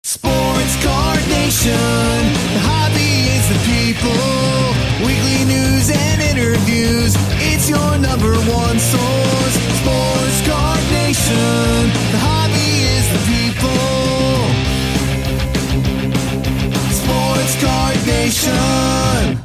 Sports Card Nation, the hobby is the people. Weekly news and interviews, it's your number one source. Sports Card Nation, the hobby is the people. Sports Card Nation.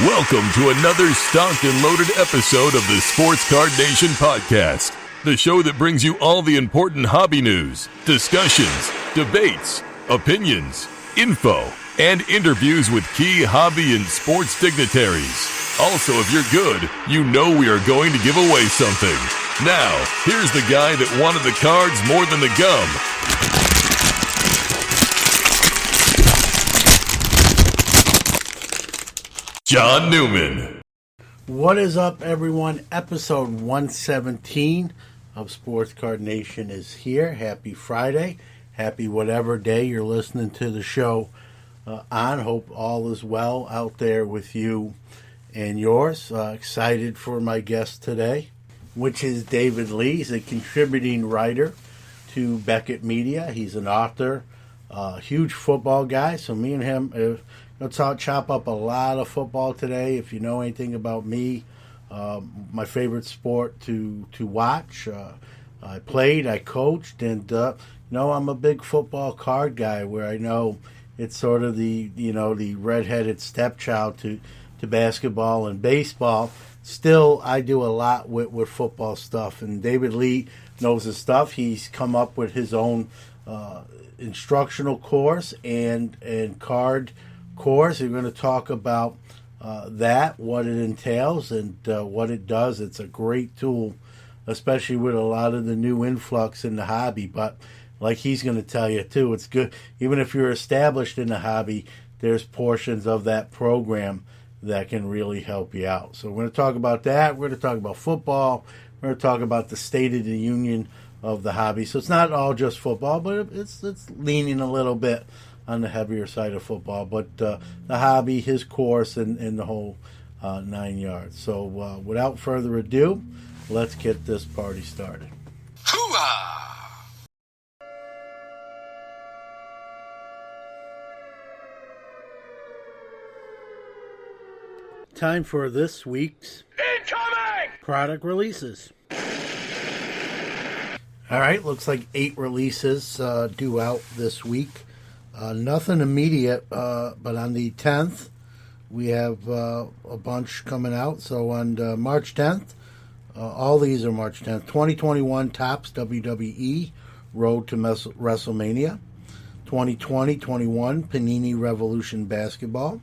Welcome to another stocked and loaded episode of the Sports Card Nation podcast, the show that brings you all the important hobby news, discussions, debates, opinions, info, and interviews with key hobby and sports dignitaries. Also, if you're good, you know we are going to give away something. Now, here's the guy that wanted the cards more than the gum. John Newman. What is up, everyone? Episode 117 of Sports Card Nation is here. Happy Friday. Happy whatever day you're listening to the show on. Hope all is well out there with you and yours. Excited for my guest today, which is David Lee. He's a contributing writer to Beckett Media. He's an author, huge football guy. So me and him, let's chop up a lot of football today. If you know anything about me, my favorite sport to watch. I played, I coached, and I'm a big football card guy. Where I know it's sort of the redheaded stepchild to basketball and baseball. Still, I do a lot with football stuff, and David Lee knows his stuff. He's come up with his own instructional course and card course. We're going to talk about that, what it entails, and what it does. It's a great tool, especially with a lot of the new influx in the hobby. But like he's going to tell you too, it's good. Even if you're established in the hobby, there's portions of that program that can really help you out. So we're going to talk about that. We're going to talk about football. We're going to talk about the state of the union of the hobby. So it's not all just football, but it's leaning a little bit on the heavier side of football. But the hobby, his course, and the whole 9 yards. So without further ado, let's get this party started. Hoo-ah! Time for this week's Incoming! product releases. All right, looks like 8 releases due out this week. Nothing immediate, but on the 10th, we have a bunch coming out. So on March 10th, all these are March 10th, 2021 Topps WWE Road to WrestleMania, 2020-21 Panini Revolution Basketball,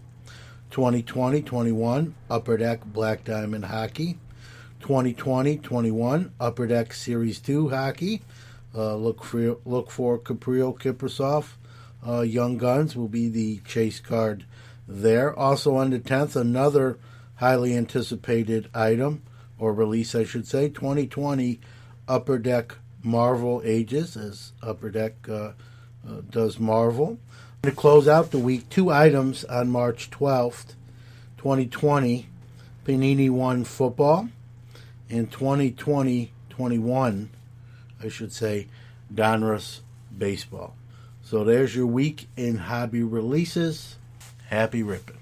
2020-21 Upper Deck Black Diamond Hockey, 2020-21 Upper Deck Series 2 Hockey. Look for Kaprio Kiprusoff. Young Guns will be the chase card there. Also on the 10th, another highly anticipated item, or release I should say, 2020 Upper Deck Marvel Ages, as Upper Deck does Marvel. To close out the week, 2 items on March 12th, 2020 Panini One Football, and 2020-21, I should say, Donruss Baseball. So there's your week in hobby releases. Happy ripping.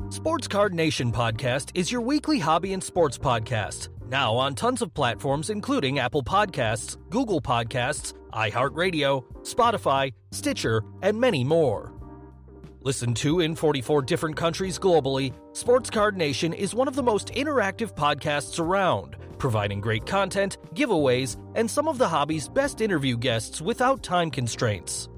Sports Card Nation Podcast is your weekly hobby and sports podcast. Now on tons of platforms including Apple Podcasts, Google Podcasts, iHeartRadio, Spotify, Stitcher, and many more. Listened to in 44 different countries globally, Sports Card Nation is one of the most interactive podcasts around, providing great content, giveaways, and some of the hobby's best interview guests without time constraints.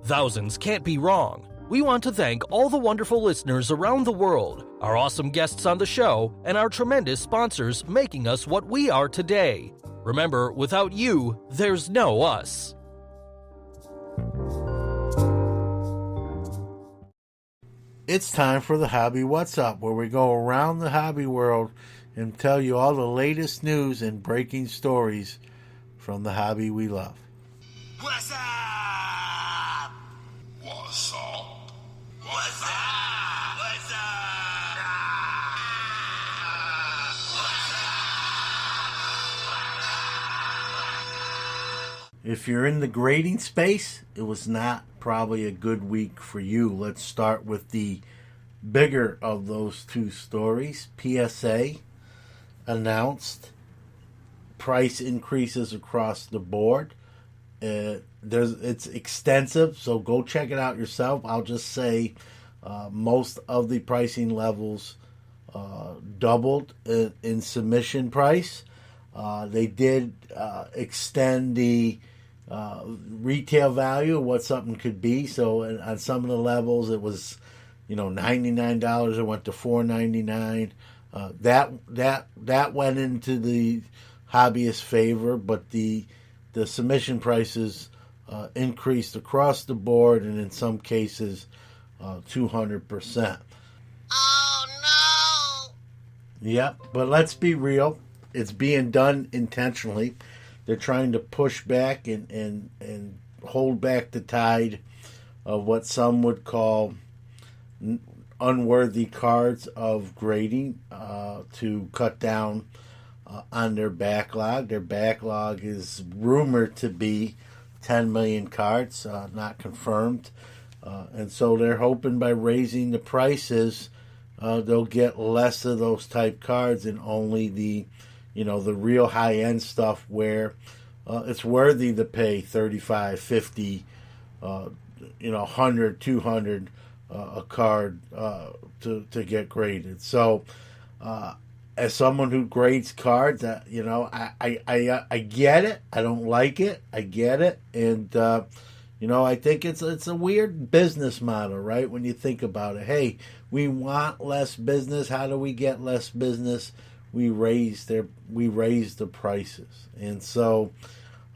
Thousands can't be wrong. We want to thank all the wonderful listeners around the world, our awesome guests on the show, and our tremendous sponsors making us what we are today. Remember, without you, there's no us. It's time for the Hobby What's Up, where we go around the hobby world and tell you all the latest news and breaking stories from the hobby we love. What's up? What's up? What's up? What's up? if you're in the grading space, it was not probably a good week for you. Let's start with the bigger of those two stories. PSA announced price increases across the board. It's extensive, so go check it out yourself. I'll just say most of the pricing levels doubled in submission price. They did extend the retail value of what something could be. So on some of the levels, it was $99. It went to $4.99. That went into the hobbyist favor, but the submission prices increased across the board, and in some cases 200%. Oh no! Yep, but let's be real. It's being done intentionally. They're trying to push back and hold back the tide of what some would call unworthy cards of grading to cut down on their backlog. Their backlog is rumored to be 10 million cards, not confirmed. And so they're hoping by raising the prices, they'll get less of those type cards and only the real high-end stuff where it's worthy to pay 35, 50, 100, 200 a card to get graded. So as someone who grades cards, I get it. I don't like it. I get it. And, I think it's a weird business model, right? When you think about it. Hey, we want less business. How do we get less business? We raise the prices. And so,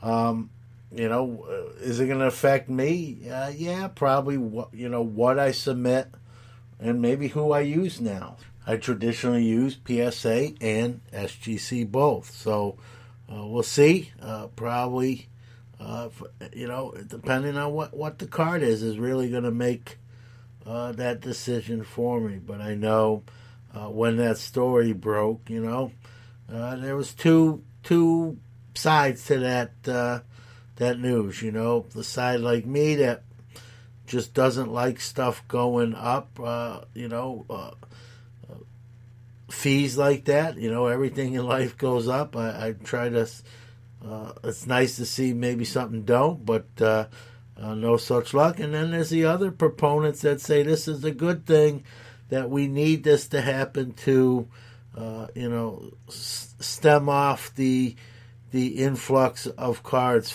is it going to affect me? Yeah, probably. What I submit and maybe who I use now. I traditionally use PSA and SGC both. So we'll see. Probably, depending on what the card is really going to make that decision for me. But I know when that story broke, there was two sides to that news. The side like me that just doesn't like stuff going up. Fees like that. Everything in life goes up. I try to. It's nice to see maybe something don't, but no such luck. And then there's the other proponents that say this is a good thing, that we need this to happen to, stem off the influx of cards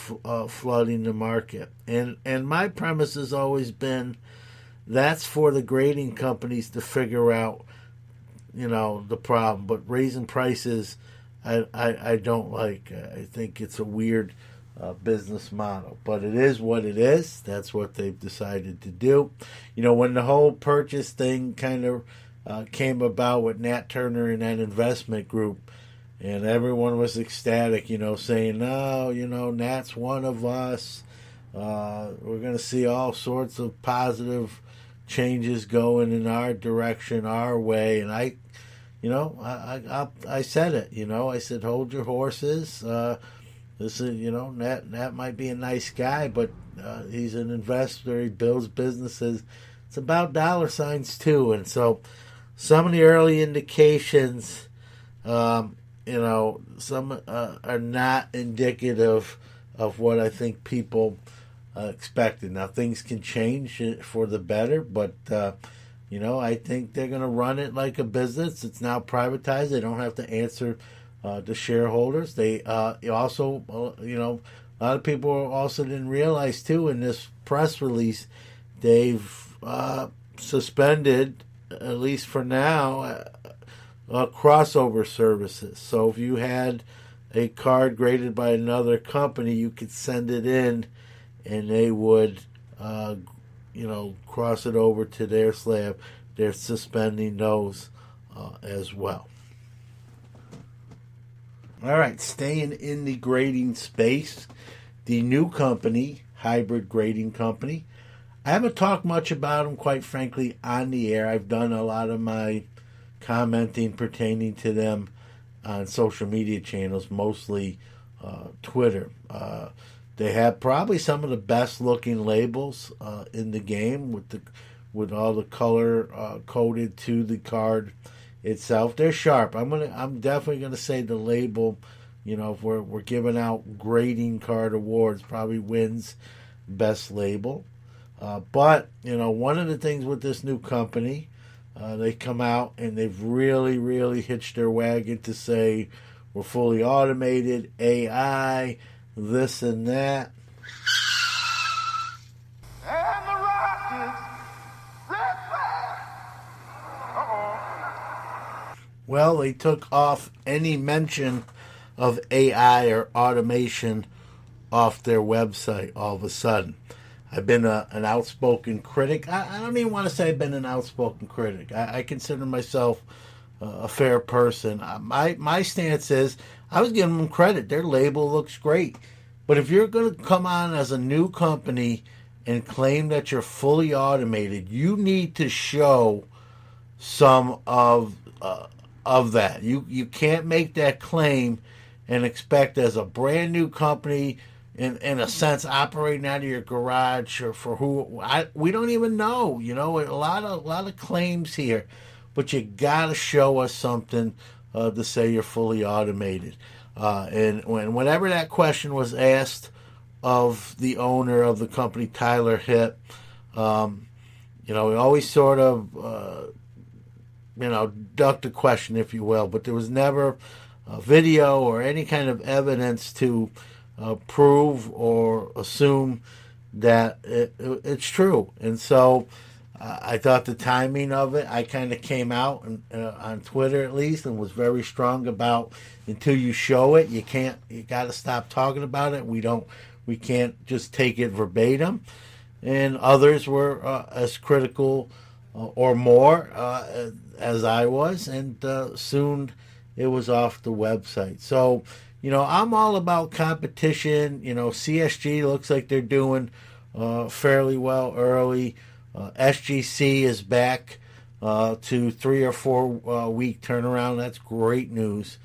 flooding the market. And my premise has always been that's for the grading companies to figure out, the problem. But raising prices, I don't like. I think it's a weird business model. But it is what it is. That's what they've decided to do. When the whole purchase thing kind of came about with Nat Turner and that investment group, and everyone was ecstatic, saying, no, Nat's one of us. We're going to see all sorts of positive changes going in our direction, our way. And I said it, I said, hold your horses. This is, Nat might be a nice guy, but he's an investor. He builds businesses. It's about dollar signs too. And so some of the early indications, some are not indicative of what I think people expected. Now, things can change for the better, but, I think they're going to run it like a business. It's now privatized. They don't have to answer to shareholders. They also, a lot of people also didn't realize, too, in this press release, they've suspended, at least for now, crossover services. So if you had a card graded by another company, you could send it in and they would, cross it over to their slab. They're suspending those as well. All right, staying in the grading space, the new company, Hybrid Grading Company. I haven't talked much about them, quite frankly, on the air. I've done a lot of my commenting pertaining to them on social media channels, mostly Twitter. They have probably some of the best looking labels in the game with all the color coded to the card itself. They're sharp. I'm definitely gonna say the label. If we're giving out grading card awards, probably wins best label. But one of the things with this new company, they come out and they've really, really hitched their wagon to say we're fully automated, AI, this and that. And the Rockets, red flag. Uh-oh. Well, they took off any mention of AI or automation off their website all of a sudden. I've been an outspoken critic. I don't even want to say I've been an outspoken critic. I consider myself a fair person. My stance is I was giving them credit. Their label looks great. But if you're going to come on as a new company and claim that you're fully automated, you need to show some of that. You can't make that claim and expect as a brand new company, in a sense, operating out of your garage or for who we don't even know. A lot of claims here, but you gotta show us something to say you're fully automated. And whenever that question was asked of the owner of the company, Tyler Hipp, he always sort of ducked the question, if you will, but there was never a video or any kind of evidence to prove or assume that it's true. And so I thought the timing of it, I kind of came out on Twitter at least and was very strong about until you show it, you got to stop talking about it. We can't just take it verbatim. And others were as critical or more as I was, and soon it was off the website. So, I'm all about competition. CSG looks like they're doing fairly well early. SGC is back to 3 or 4 week turnaround. That's great news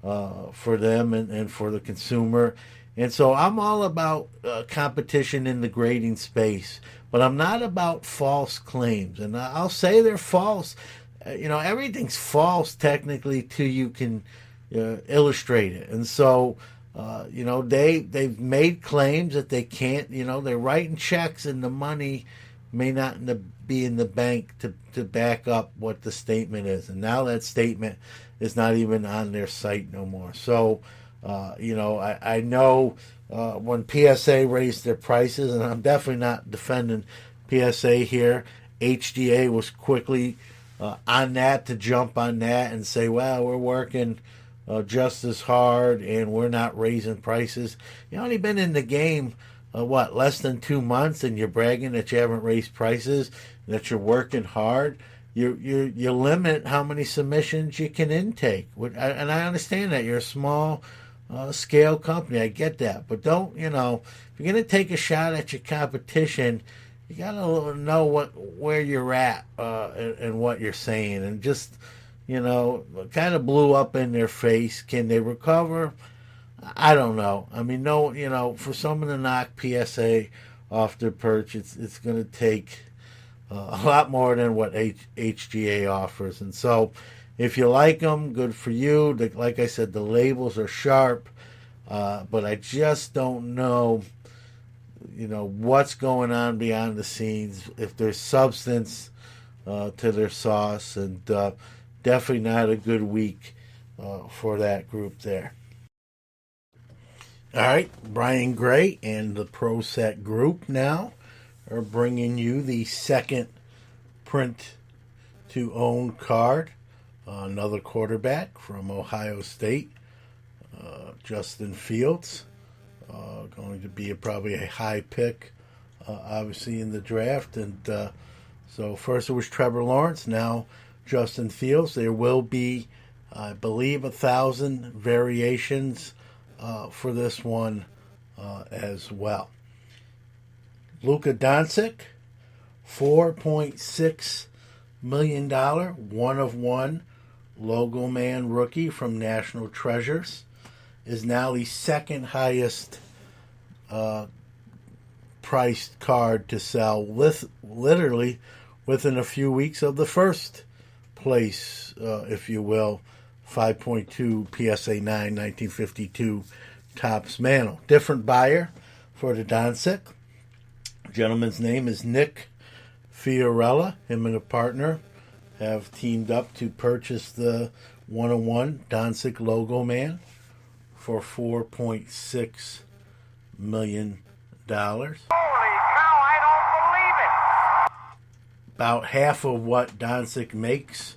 for them and for the consumer. And so I'm all about competition in the grading space, but I'm not about false claims. And I'll say they're false. Everything's false technically till you can illustrate it. And so, they've made claims that they can't, they're writing checks and the money may not be in the bank to back up what the statement is. And now that statement is not even on their site no more. So, I know when PSA raised their prices, and I'm definitely not defending PSA here, HDA was quickly on that to jump on that and say, well, we're working just as hard and we're not raising prices. You only been in the game less than 2 months, and you're bragging that you haven't raised prices, that you're working hard. You limit how many submissions you can intake, and I understand that you're a small scale company. I get that, but don't if you're going to take a shot at your competition, you got to know where you're at and what you're saying, and just kind of blew up in their face. Can they recover? I don't know. I mean, no, for someone to knock PSA off their perch, it's going to take a lot more than what HGA offers. And so, if you like them, good for you. Like I said, the labels are sharp, but I just don't know, what's going on behind the scenes, if there's substance to their sauce, and definitely not a good week for that group there. All right, Brian Gray and the Pro Set Group now are bringing you the second print-to-own card. Another quarterback from Ohio State, Justin Fields, going to be probably a high pick, obviously, in the draft. And so first it was Trevor Lawrence, now Justin Fields. There will be, I believe, 1,000 variations for this one as well. Luka Doncic, $4.6 million, one-of-one logo man rookie from National Treasures, is now the second highest priced card to sell literally within a few weeks of the first place, if you will, 5.2 PSA 9 1952 Topps Mantle. Different buyer for the Doncic. Gentleman's name is Nick Fiorella. Him and a partner have teamed up to purchase the 101 Doncic logo man for $4.6 million. Holy cow, I don't believe it! About half of what Doncic makes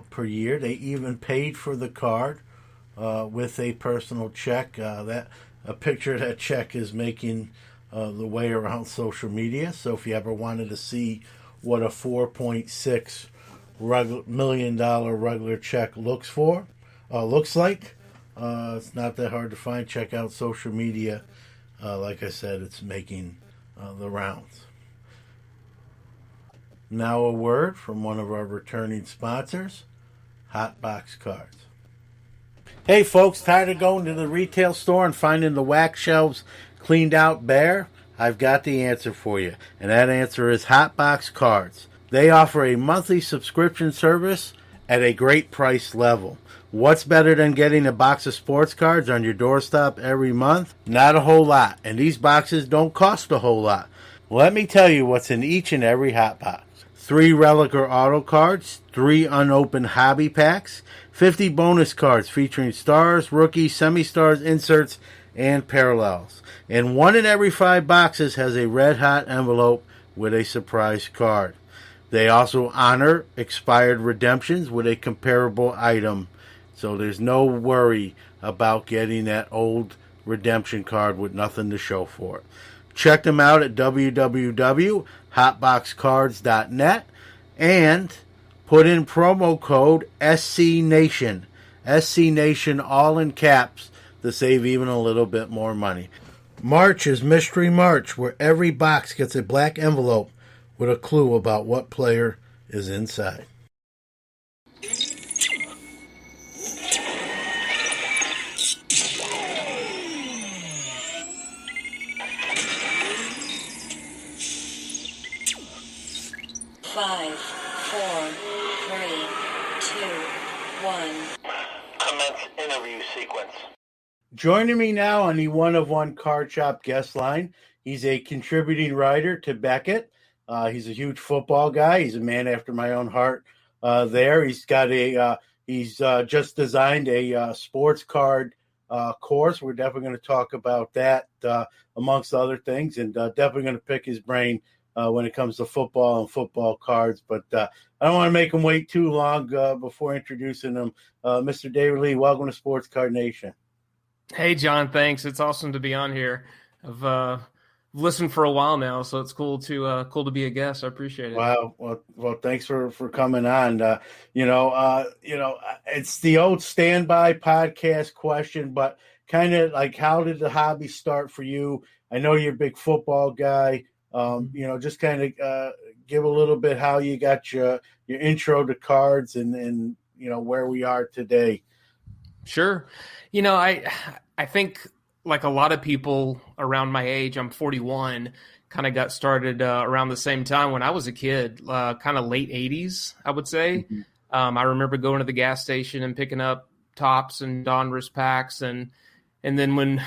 per year. They even paid for the card with a personal check. A picture of that check is making the way around social media. So if you ever wanted to see what a $4.6 million regular check looks like, it's not that hard to find. Check out social media. Like I said, it's making the rounds. Now a word from one of our returning sponsors, Hot Box Cards. Hey folks, tired of going to the retail store and finding the wax shelves cleaned out bare? I've got the answer for you, and that answer is Hot Box Cards. They offer a monthly subscription service at a great price level. What's better than getting a box of sports cards on your doorstep every month? Not a whole lot, and these boxes don't cost a whole lot. Let me tell you what's in each and every hot box. 3 relic or auto cards, 3 unopened hobby packs, 50 bonus cards featuring stars, rookies, semi-stars, inserts, and parallels. And 1 in every 5 boxes has a red-hot envelope with a surprise card. They also honor expired redemptions with a comparable item, so there's no worry about getting that old redemption card with nothing to show for it. Check them out at www.hotboxcards.net and put in promo code SCNation. SCNation all in caps to save even a little bit more money. March is Mystery March, where every box gets a black envelope with a clue about what player is inside. Five, four, three, two, one. Commence interview sequence. Joining me now on the One of One Card Shop guest line, he's a contributing writer to Beckett. He's a huge football guy. He's a man after my own heart. There, he's got he's just designed a sports card course. We're definitely going to talk about that amongst other things, and definitely going to pick his brain when it comes to football and football cards. But I don't want to make him wait too long before introducing him. Mr. David Lee, welcome to Sports Card Nation. Hey, John, thanks. It's awesome to be on here. I've listened for a while now, so it's cool to be a guest. I appreciate it. Wow. Well, thanks for coming on. It's the old standby podcast question, but kind of like, how did the hobby start for you? I know you're a big football guy. Just kind of give a little bit how you got your intro to cards and where we are today. Sure. I think like a lot of people around my age, I'm 41, kind of got started around the same time when I was a kid, kind of late 80s, I would say. Mm-hmm. I remember going to the gas station and picking up Topps and Donruss packs. And then when,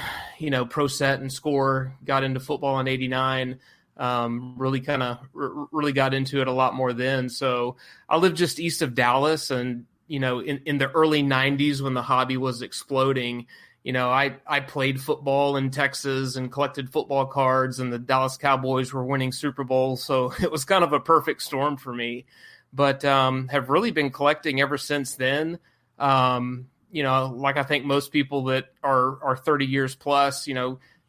Pro Set and Score got into football in 89, really got into it a lot more then. So I lived just east of Dallas, and, in the early 90s when the hobby was exploding, I played football in Texas and collected football cards, and the Dallas Cowboys were winning Super Bowls. So it was kind of a perfect storm for me, but have really been collecting ever since then. Like I think most people that are 30 years plus,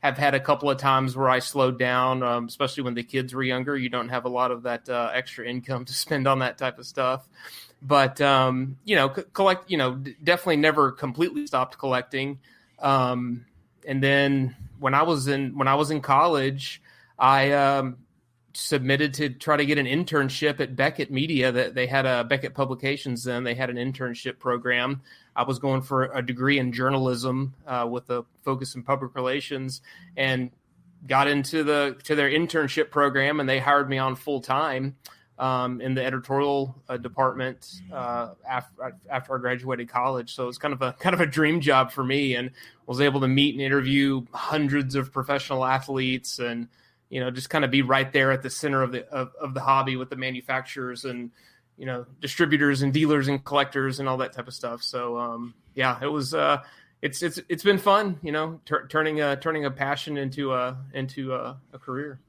have had a couple of times where I slowed down, especially when the kids were younger. You don't have a lot of that extra income to spend on that type of stuff. But, collect, definitely never completely stopped collecting. And then when I was in college, I submitted to try to get an internship at Beckett Media. That they had a Beckett Publications then. They had an internship program. I was going for a degree in journalism with a focus in public relations, and got into to their internship program, and they hired me on full time in the editorial department after I graduated college. So it was kind of a dream job for me, and was able to meet and interview hundreds of professional athletes, and just kind of be right there at the center of the hobby with the manufacturers and distributors and dealers and collectors and all that type of stuff. So it was it's been fun, turning a passion into a career.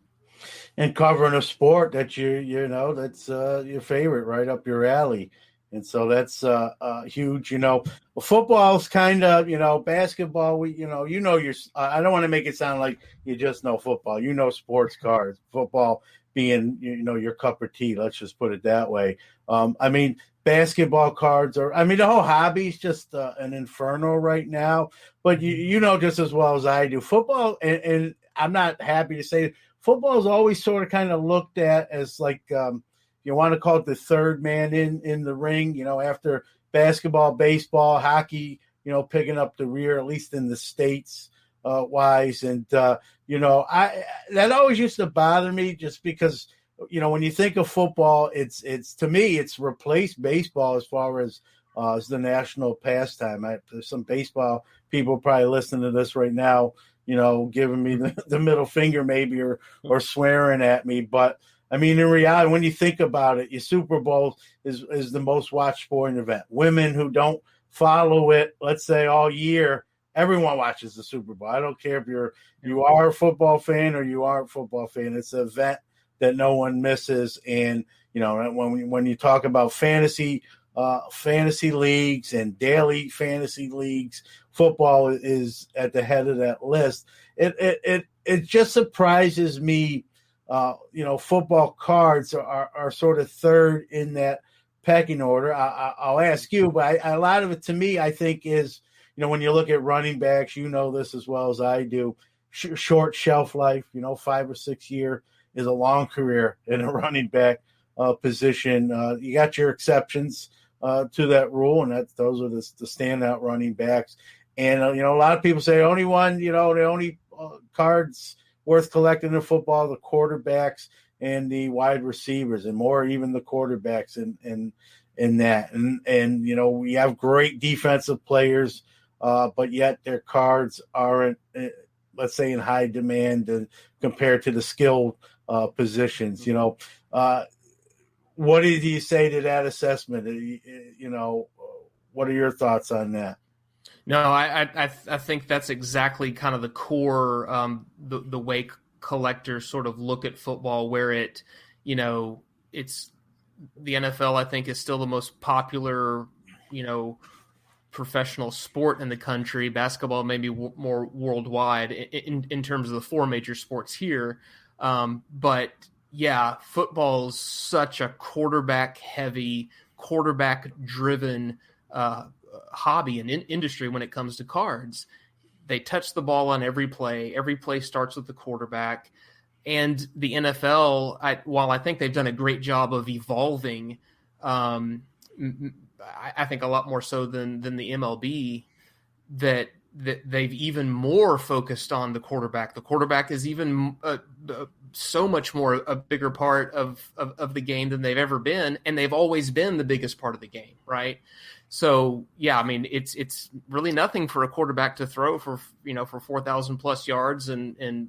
And covering a sport that that's your favorite, right up your alley. And so that's huge. Football's kind of, basketball. I don't want to make it sound like you just know football. Sports cards. Football being your cup of tea. Let's just put it that way. Basketball cards the whole hobby's just an inferno right now. But you know just as well as I do, football, and I'm not happy to say football is always sort of kind of looked at as like you want to call it the third man in the ring, after basketball, baseball, hockey, picking up the rear, at least in the States wise. And, that always used to bother me just because, when you think of football, it's to me, it's replaced baseball as far as the national pastime. There's some baseball people probably listening to this right now, giving me the middle finger maybe or swearing at me. But in reality, when you think about it, your Super Bowl is the most watched sporting event. Women who don't follow it, let's say all year, everyone watches the Super Bowl. I don't care if you are a football fan or you aren't a football fan. It's an event that no one misses. And when you talk about fantasy leagues and daily fantasy leagues, football is at the head of that list. It just surprises me. Football cards are sort of third in that pecking order. I'll ask you, but a lot of it to me, I think, is, when you look at running backs, this as well as I do, short shelf life, 5 or 6 year is a long career in a running back position. You got your exceptions to that rule, and those are the standout running backs. And, a lot of people say only one, the only cards worth collecting in football, the quarterbacks and the wide receivers, and more even the quarterbacks in that. And we have great defensive players, but yet their cards aren't, let's say, in high demand and compared to the skilled positions. What did you say to that assessment? What are your thoughts on that? No, I think that's exactly kind of the core, the way collectors sort of look at football, where it's the NFL, I think, is still the most popular, professional sport in the country. Basketball maybe more worldwide in terms of the four major sports here. But yeah, football is such a quarterback-heavy, quarterback-driven hobby and industry when it comes to cards. They touch the ball on every play. Every play starts with the quarterback. And the NFL, while I think they've done a great job of evolving, I think a lot more so than the MLB, that they've even more focused on the quarterback. The quarterback is even so much more a bigger part of the game than they've ever been, and they've always been the biggest part of the game, right? So yeah, it's really nothing for a quarterback to throw for 4,000 plus yards and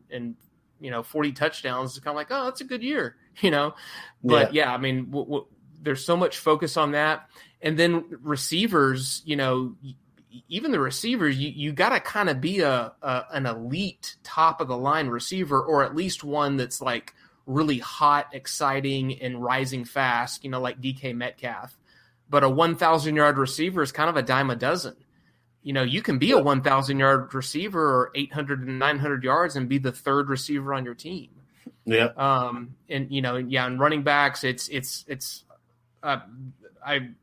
40 touchdowns. It's kind of like, oh, that's a good year, But yeah, there's so much focus on that, and then receivers, even the receivers, you got to kind of be an elite top of the line receiver, or at least one that's like really hot, exciting, and rising fast, like DK Metcalf. But a 1,000-yard receiver is kind of a dime a dozen. You can be a 1,000-yard receiver or 800 and 900 yards and be the third receiver on your team. Yeah. And running backs, I'm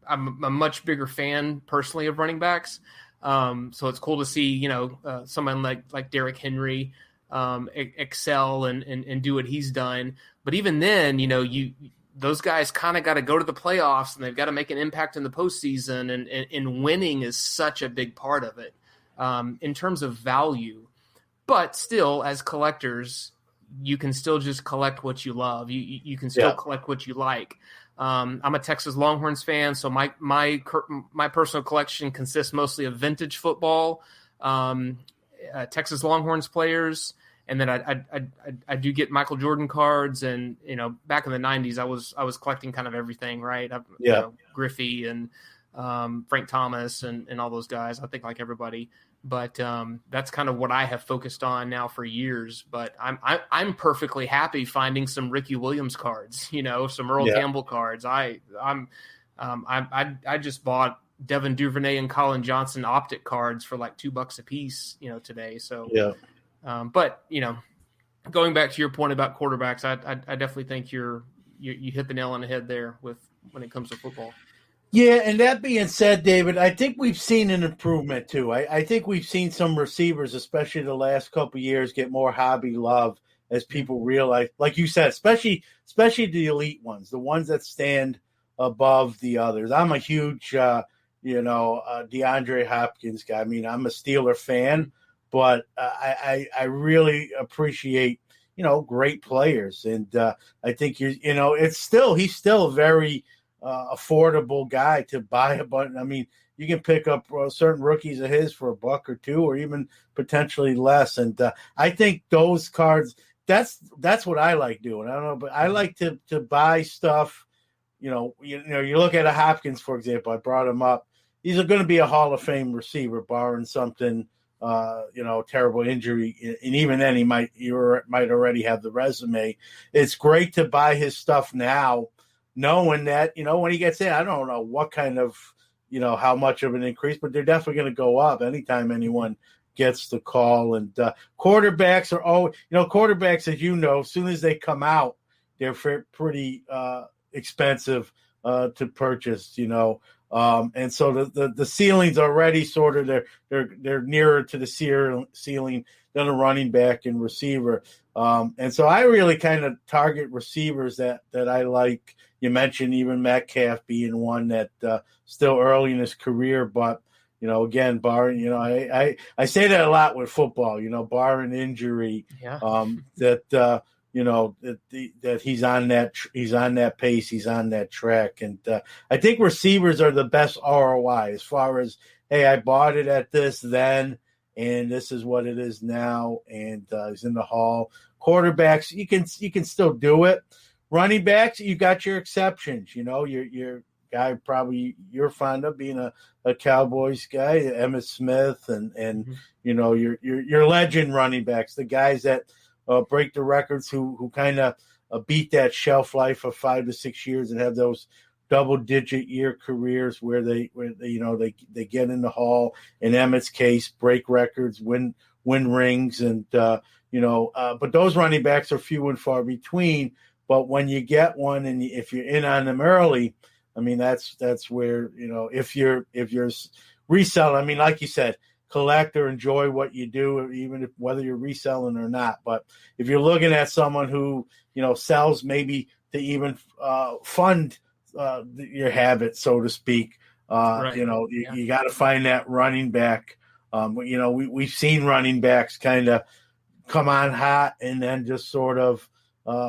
a much bigger fan personally of running backs. So it's cool to see, someone like Derrick Henry excel and do what he's done. But even then, those guys kind of got to go to the playoffs, and they've got to make an impact in the postseason, and winning is such a big part of it. In terms of value, But still, as collectors, you can still just collect what you love. You can still collect what you like. I'm a Texas Longhorns fan, so my personal collection consists mostly of vintage football, Texas Longhorns players, and then I do get Michael Jordan cards. And back in the '90s, I was collecting kind of everything, right? Griffey and Frank Thomas and all those guys. I think like everybody. But that's kind of what I have focused on now for years. But I'm perfectly happy finding some Ricky Williams cards, some Earl Campbell cards. I just bought Devin Duvernay and Colin Johnson optic cards for like $2 a piece, today. So but going back to your point about quarterbacks, I definitely think you hit the nail on the head there when it comes to football. Yeah, and that being said, David, I think we've seen an improvement too. I think we've seen some receivers, especially the last couple of years, get more hobby love as people realize, like you said, especially the elite ones, the ones that stand above the others. I'm a huge, DeAndre Hopkins guy. I mean, I'm a Steeler fan, but I really appreciate, great players, and I think he's still very affordable guy to buy a bunch. I mean, you can pick up certain rookies of his for $1 or $2 or even potentially less. And I think those cards, that's what I like doing. I don't know, but I like to buy stuff. You look at a Hopkins, for example. I brought him up. He's going to be a Hall of Fame receiver, barring something, terrible injury. And even then, he might already have the resume. It's great to buy his stuff now, knowing that, when he gets in, I don't know what kind of, how much of an increase, but they're definitely going to go up anytime anyone gets the call. And quarterbacks are quarterbacks, as as soon as they come out, they're pretty expensive to purchase, and so the ceiling's already sort of, they're nearer to the ceiling than a running back and receiver. And so I really kind of target receivers that I like. You mentioned even Metcalf being one that still early in his career, but again, barring I say that a lot with football. Barring injury, that he's on that pace, he's on that track, and I think receivers are the best ROI as far as, hey, I bought it at this then, and this is what it is now, and he's in the Hall. Quarterbacks, you can still do it. Running backs, you got your exceptions. Your guy probably you're fond of being a Cowboys guy, Emmitt Smith, and your legend running backs, the guys that break the records, who kind of beat that shelf life of 5 to 6 years and have those double-digit year careers where they get in the Hall. In Emmitt's case, break records, win rings, and but those running backs are few and far between. But when you get one, and if you're in on them early, I mean, that's where, if you're reselling, I mean, like you said, collect or enjoy what you do, even whether you're reselling or not. But if you're looking at someone who, sells maybe to even fund your habit, so to speak, Right. You got to find that running back. We've seen running backs kind of come on hot and then just sort of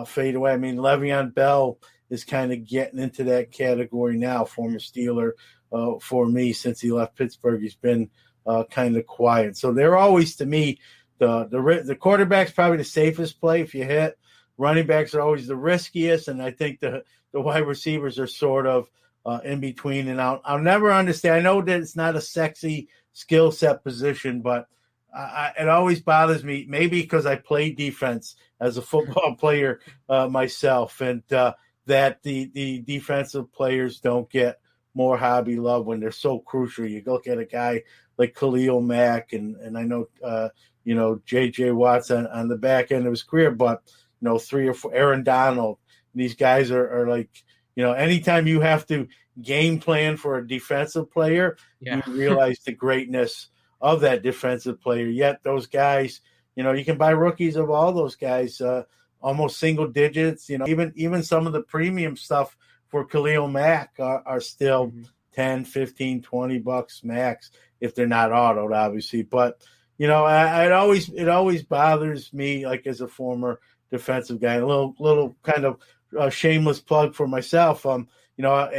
fade away. I mean, Le'Veon Bell is kind of getting into that category now, former Steeler. For me, since he left Pittsburgh, he's been kind of quiet. So they're always, to me, the quarterback's probably the safest play if you hit. Running backs are always the riskiest, and I think the wide receivers are sort of in between. And I'll never understand. I know that it's not a sexy skill set position, but it always bothers me, maybe because I played defense as a football player myself, and that the defensive players don't get more hobby love when they're so crucial. You look at a guy like Khalil Mack, and I know, J.J. Watt's on the back end of his career, but, 3 or 4, Aaron Donald, these guys are like, anytime you have to game plan for a defensive player, you realize the greatness of that defensive player. Yet those guys, you can buy rookies of all those guys, almost single digits. Even some of the premium stuff for Khalil Mack are still $10, $15, $20 max if they're not autoed, obviously. But it always bothers me, like as a former defensive guy. A little kind of shameless plug for myself. In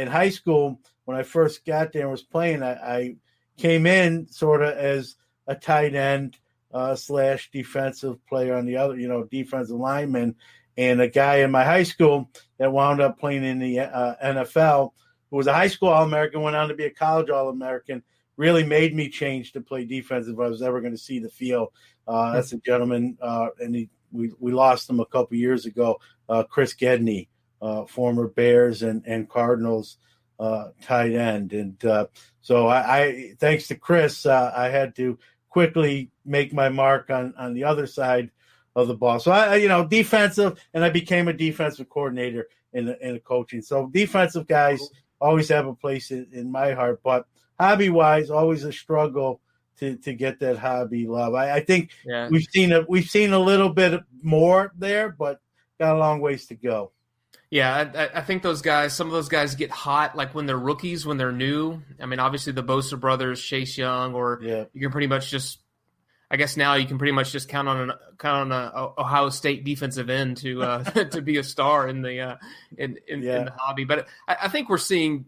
high school when I first got there and was playing, I came in sort of as a tight end / defensive player on the other, defensive lineman, and a guy in my high school that wound up playing in the NFL, who was a high school All-American, went on to be a college All-American, really made me change to play defense if I was ever going to see the field. That's a gentleman, and we lost him a couple years ago, Chris Gedney, former Bears and Cardinals tight end. And so I thanks to Chris, I had to quickly make my mark on the other side of the ball. So defensive, and I became a defensive coordinator in the coaching. So defensive guys always have a place in my heart, but hobby wise, always a struggle to get that hobby love. I think we've seen a little bit more there, but got a long ways to go. Yeah, I think some of those guys get hot like when they're rookies, when they're new. I mean, obviously the Bosa brothers, Chase Young, or you can pretty much just, I guess now you can pretty much just count on a Ohio State defensive end to to be a star in the in the hobby. But I think we're seeing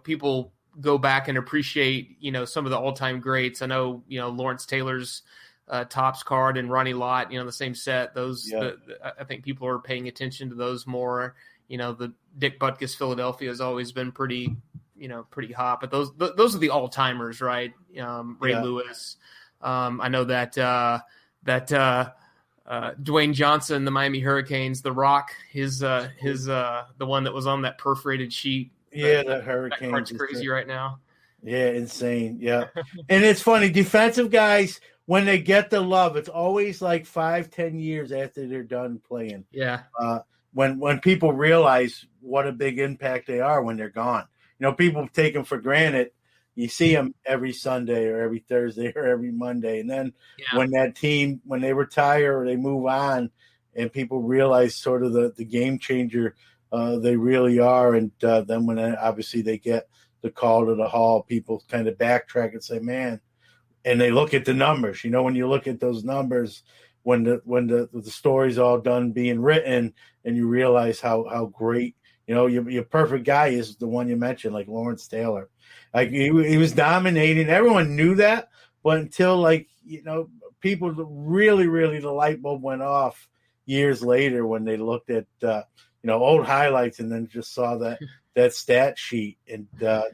people go back and appreciate some of the all time greats. I know Lawrence Taylor's Topps card and Ronnie Lott, the same set. Those I think people are paying attention to those more. The Dick Butkus Philadelphia has always been pretty hot, but those are the all timers, right? Ray Lewis. I know that Dwayne Johnson, the Miami Hurricanes, The Rock, the one that was on that perforated sheet. That Hurricane. That part's crazy right now. Yeah, insane. Yeah. And it's funny, defensive guys, when they get the love, it's always like 5-10 years after they're done playing. Yeah. When people realize what a big impact they are when they're gone. People take them for granted. You see them every Sunday or every Thursday or every Monday. And then when that team, when they retire or they move on and people realize sort of the game changer they really are. And then when obviously they get the call to the hall, people kind of backtrack and say, man, and they look at the numbers. When you look at those numbers, when the story's all done being written and you realize how great, your perfect guy is the one you mentioned, like Lawrence Taylor. Like he was dominating. Everyone knew that, but until people really, really, the light bulb went off years later when they looked at old highlights and then just saw that stat sheet. And I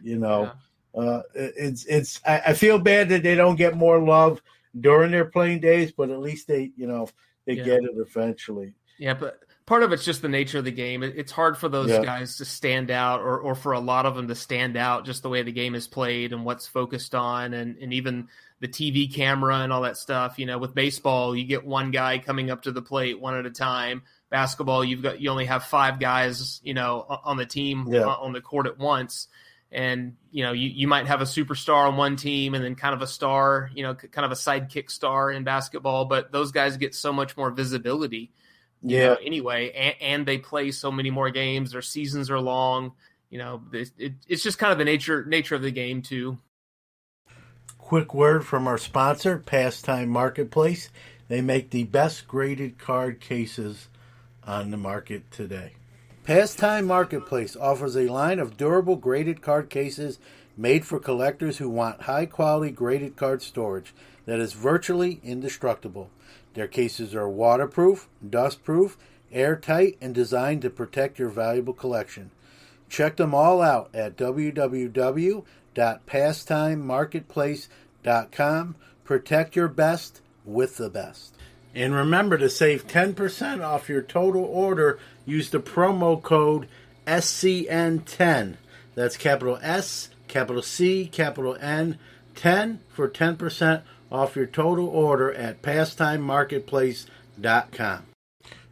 feel bad that they don't get more love during their playing days, but at least they get it eventually. Yeah, but part of it's just the nature of the game. It's hard for those guys to stand out, or for a lot of them to stand out, just the way the game is played and what's focused on, and even the TV camera and all that stuff. With baseball, you get one guy coming up to the plate one at a time. Basketball, you only have 5 guys, on the team on the court at once. And, you might have a superstar on one team and then kind of a star, kind of a sidekick star in basketball, but those guys get so much more visibility. Anyway, and they play so many more games. Their seasons are long. It's just kind of the nature of the game too. Quick word from our sponsor, Pastime Marketplace. They make the best graded card cases on the market today. Pastime Marketplace offers a line of durable graded card cases made for collectors who want high-quality graded card storage that is virtually indestructible. Their cases are waterproof, dustproof, airtight, and designed to protect your valuable collection. Check them all out at www.pastimemarketplace.com. Protect your best with the best. And remember to save 10% off your total order. Use the promo code SCN10. That's capital S, capital C, capital N, 10 for 10% off your total order at pastimemarketplace.com.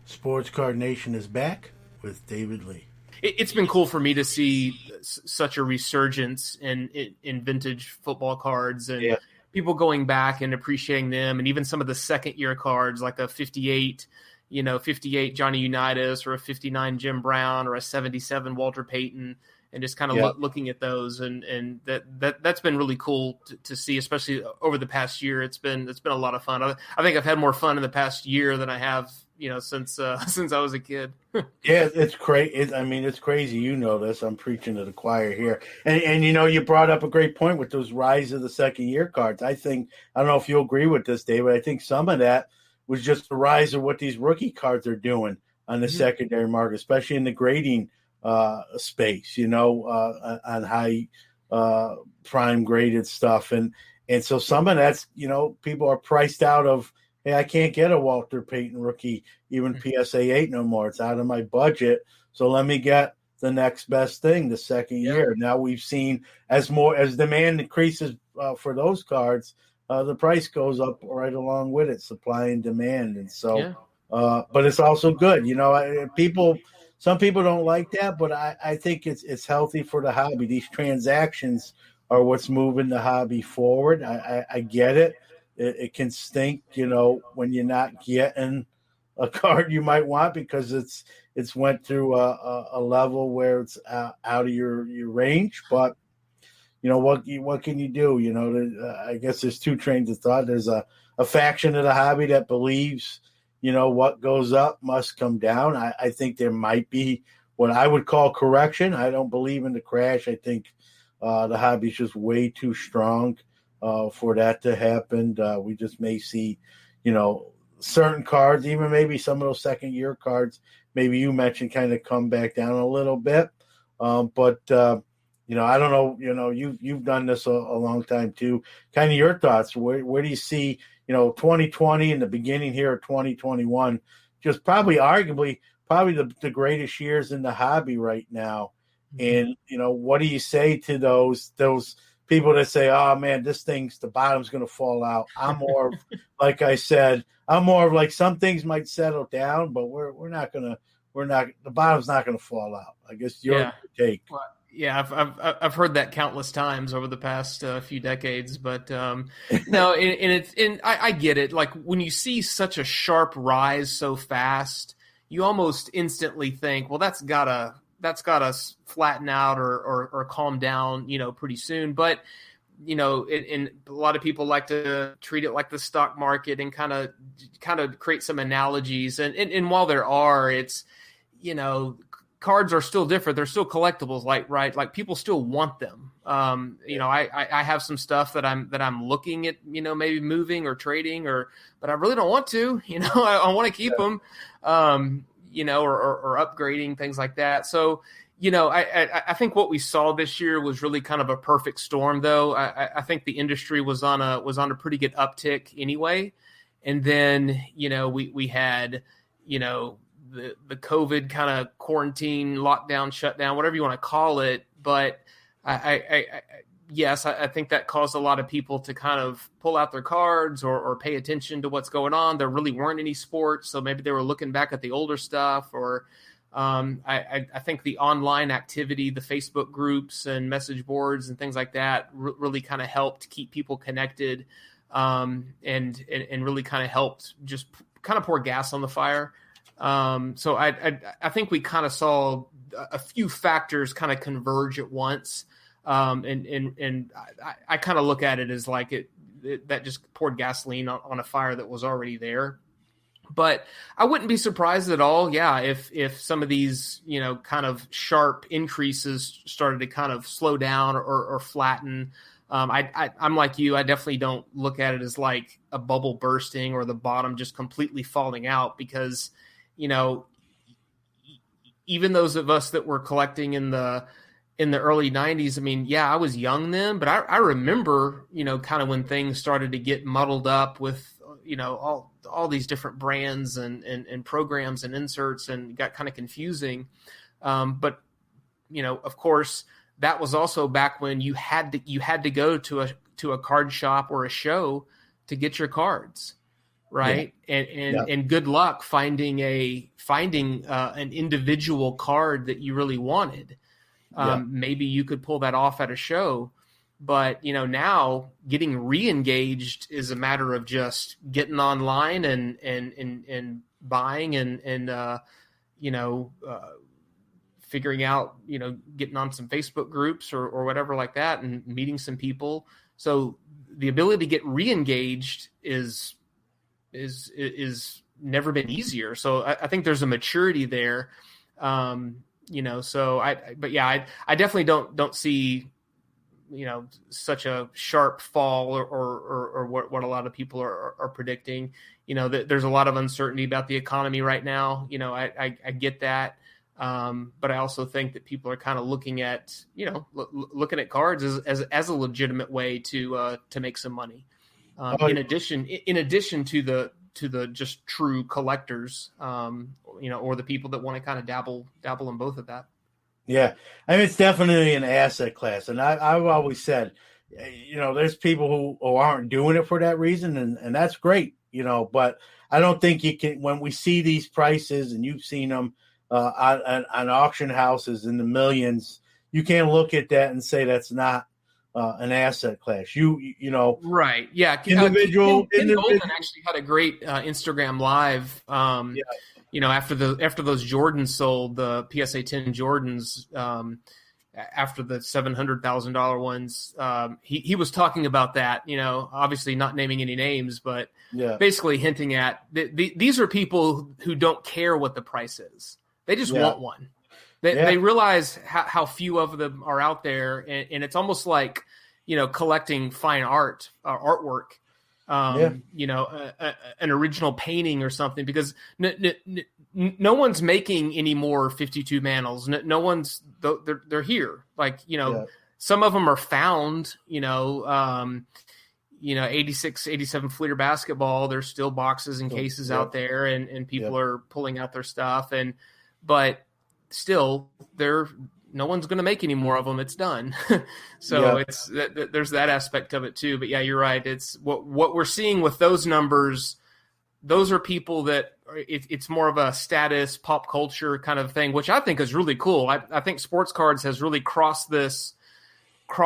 Sports Card Nation is back with David Lee. It's been cool for me to see such a resurgence in vintage football cards and people going back and appreciating them, and even some of the second-year cards like a 58 Johnny Unitas or a 59 Jim Brown or a 77 Walter Payton. and just kind of looking at those, and that's been really cool to see, especially over the past year. It's been a lot of fun. I think I've had more fun in the past year than I have, since I was a kid. Yeah, it's crazy. It's crazy. You know this. I'm preaching to the choir here. And you brought up a great point with those rise of the second year cards. I don't know if you'll agree with this, David. I think some of that was just the rise of what these rookie cards are doing on the secondary market, especially in the grading space, on high prime graded stuff. And so some of that's, people are priced out of, hey, I can't get a Walter Payton rookie, even PSA 8 no more. It's out of my budget. So let me get the next best thing, the second year. Now we've seen as demand increases for those cards, the price goes up right along with it, supply and demand. And so, but it's also good. Some people don't like that, but I think it's healthy for the hobby. These transactions are what's moving the hobby forward. I get it. It can stink, when you're not getting a card you might want because it's went through a level where it's out of your range. But what can you do? I guess there's two trains of thought. There's a faction of the hobby that believes, what goes up must come down. I think there might be what I would call correction. I don't believe in the crash. I think the hobby's just way too strong for that to happen. We just may see, certain cards, even maybe some of those second year cards, maybe you mentioned, kind of come back down a little bit. But I don't know, you've done this a long time too. Kind of your thoughts. Where do you see, 2020 and the beginning here of 2021, just arguably the greatest years in the hobby right now. And, what do you say to those people that say, oh man, the bottom's going to fall out? I'm more of, like I said, some things might settle down, but the bottom's not going to fall out. I guess your take. Well, yeah, I've heard that countless times over the past few decades, but no, and I get it. Like when you see such a sharp rise so fast, you almost instantly think, well, that's gotta flatten out or calm down, pretty soon. But and a lot of people like to treat it like the stock market and kind of create some analogies. And while there are, it's cards are still different. They're still collectibles, like people still want them. I have some stuff that I'm looking at, maybe moving or trading, but I really don't want to. I want to keep them, or upgrading, things like that. So, I think what we saw this year was really kind of a perfect storm, though. I think the industry was on a pretty good uptick anyway, and then we had the COVID kind of quarantine, lockdown, shutdown, whatever you want to call it. But I think that caused a lot of people to kind of pull out their cards or pay attention to what's going on. There really weren't any sports, so maybe they were looking back at the older stuff. Or I think the online activity, the Facebook groups and message boards and things like that really kind of helped keep people connected, and really kind of helped just kind of pour gas on the fire. So I think we kind of saw a few factors kind of converge at once. And I kind of look at it as like that just poured gasoline on a fire that was already there. But I wouldn't be surprised at all, if some of these, kind of sharp increases started to kind of slow down or flatten. I'm like you. I definitely don't look at it as like a bubble bursting or the bottom just completely falling out, because even those of us that were collecting in the early 90s, I was young then, but I remember, kind of when things started to get muddled up with, all these different brands and programs and inserts, and got kind of confusing. But, of course, that was also back when you had to go to a card shop or a show to get your cards. Right. Yeah. And good luck finding an individual card that you really wanted. Maybe you could pull that off at a show, but now getting re-engaged is a matter of just getting online and buying and figuring out, getting on some Facebook groups or whatever like that and meeting some people. So the ability to get re-engaged is never been easier. So I think there's a maturity there. So I definitely don't see, such a sharp fall or what a lot of people are predicting. There's a lot of uncertainty about the economy right now. I get that. But I also think that people are kind of looking at, looking at cards as a legitimate way to make some money. In addition to the just true collectors, or the people that want to kind of dabble in both of that. Yeah, I mean, it's definitely an asset class, and I've always said, there's people who aren't doing it for that reason, and that's great, But I don't think you can, when we see these prices, and you've seen them on auction houses in the millions, you can't look at that and say that's not an asset class. Right? Yeah, Ken Golden actually had a great Instagram live. After those Jordans sold, the PSA 10 Jordans, after the $700,000 ones, he was talking about that. Obviously not naming any names, but basically hinting at these are people who don't care what the price is. They just want one. They realize how few of them are out there, and it's almost like collecting fine art or artwork. An original painting or something, because no one's making any more 52 Manals. No one's, they're here. Some of them are found, 86, 87 Fleer basketball. There's still boxes and cases out there, and people are pulling out their stuff. But still, no one's going to make any more of them. It's done. So there's that aspect of it too. But yeah, you're right. It's what we're seeing with those numbers. Those are people that it's more of a status pop culture kind of thing, which I think is really cool. I think sports cards has really crossed this. I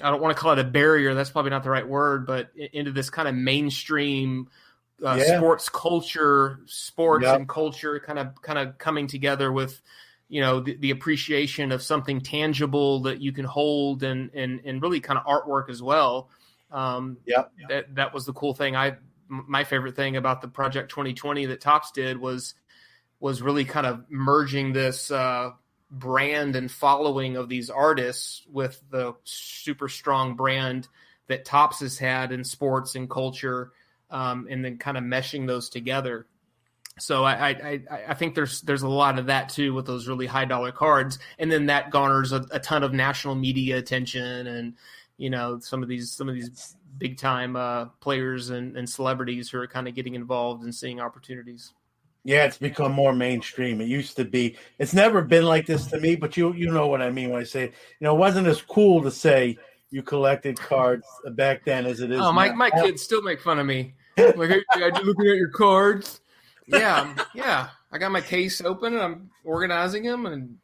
don't want to call it a barrier. That's probably not the right word, but into this kind of mainstream sports culture, and culture kind of coming together with, the appreciation of something tangible that you can hold and really kind of artwork as well. That was the cool thing. My favorite thing about the Project 2020 that Topps did was really kind of merging this brand and following of these artists with the super strong brand that Topps has had in sports and culture, and then kind of meshing those together. So I think there's a lot of that too with those really high dollar cards, and then that garners a ton of national media attention, and some of these big time players and celebrities who are kind of getting involved and seeing opportunities. Yeah, it's become more mainstream. It used to be. It's never been like this to me, but you know what I mean when I say, it wasn't as cool to say you collected cards back then as it is. Oh, my kids still make fun of me. Like, hey, I looking at your cards. Yeah. I got my case open and I'm organizing them, and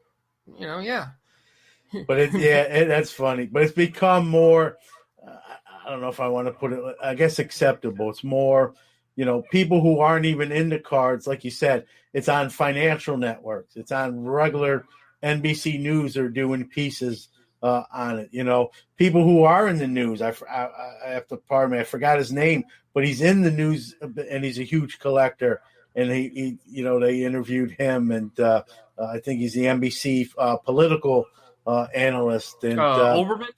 But that's funny. But it's become more. I don't know if I want to put it. I guess acceptable. It's more. People who aren't even into cards, like you said, it's on financial networks. It's on regular NBC News are doing pieces on it. People who are in the news. I have to pardon me. I forgot his name, but he's in the news and he's a huge collector. And he they interviewed him, and I think he's the NBC political analyst. And Olbermann?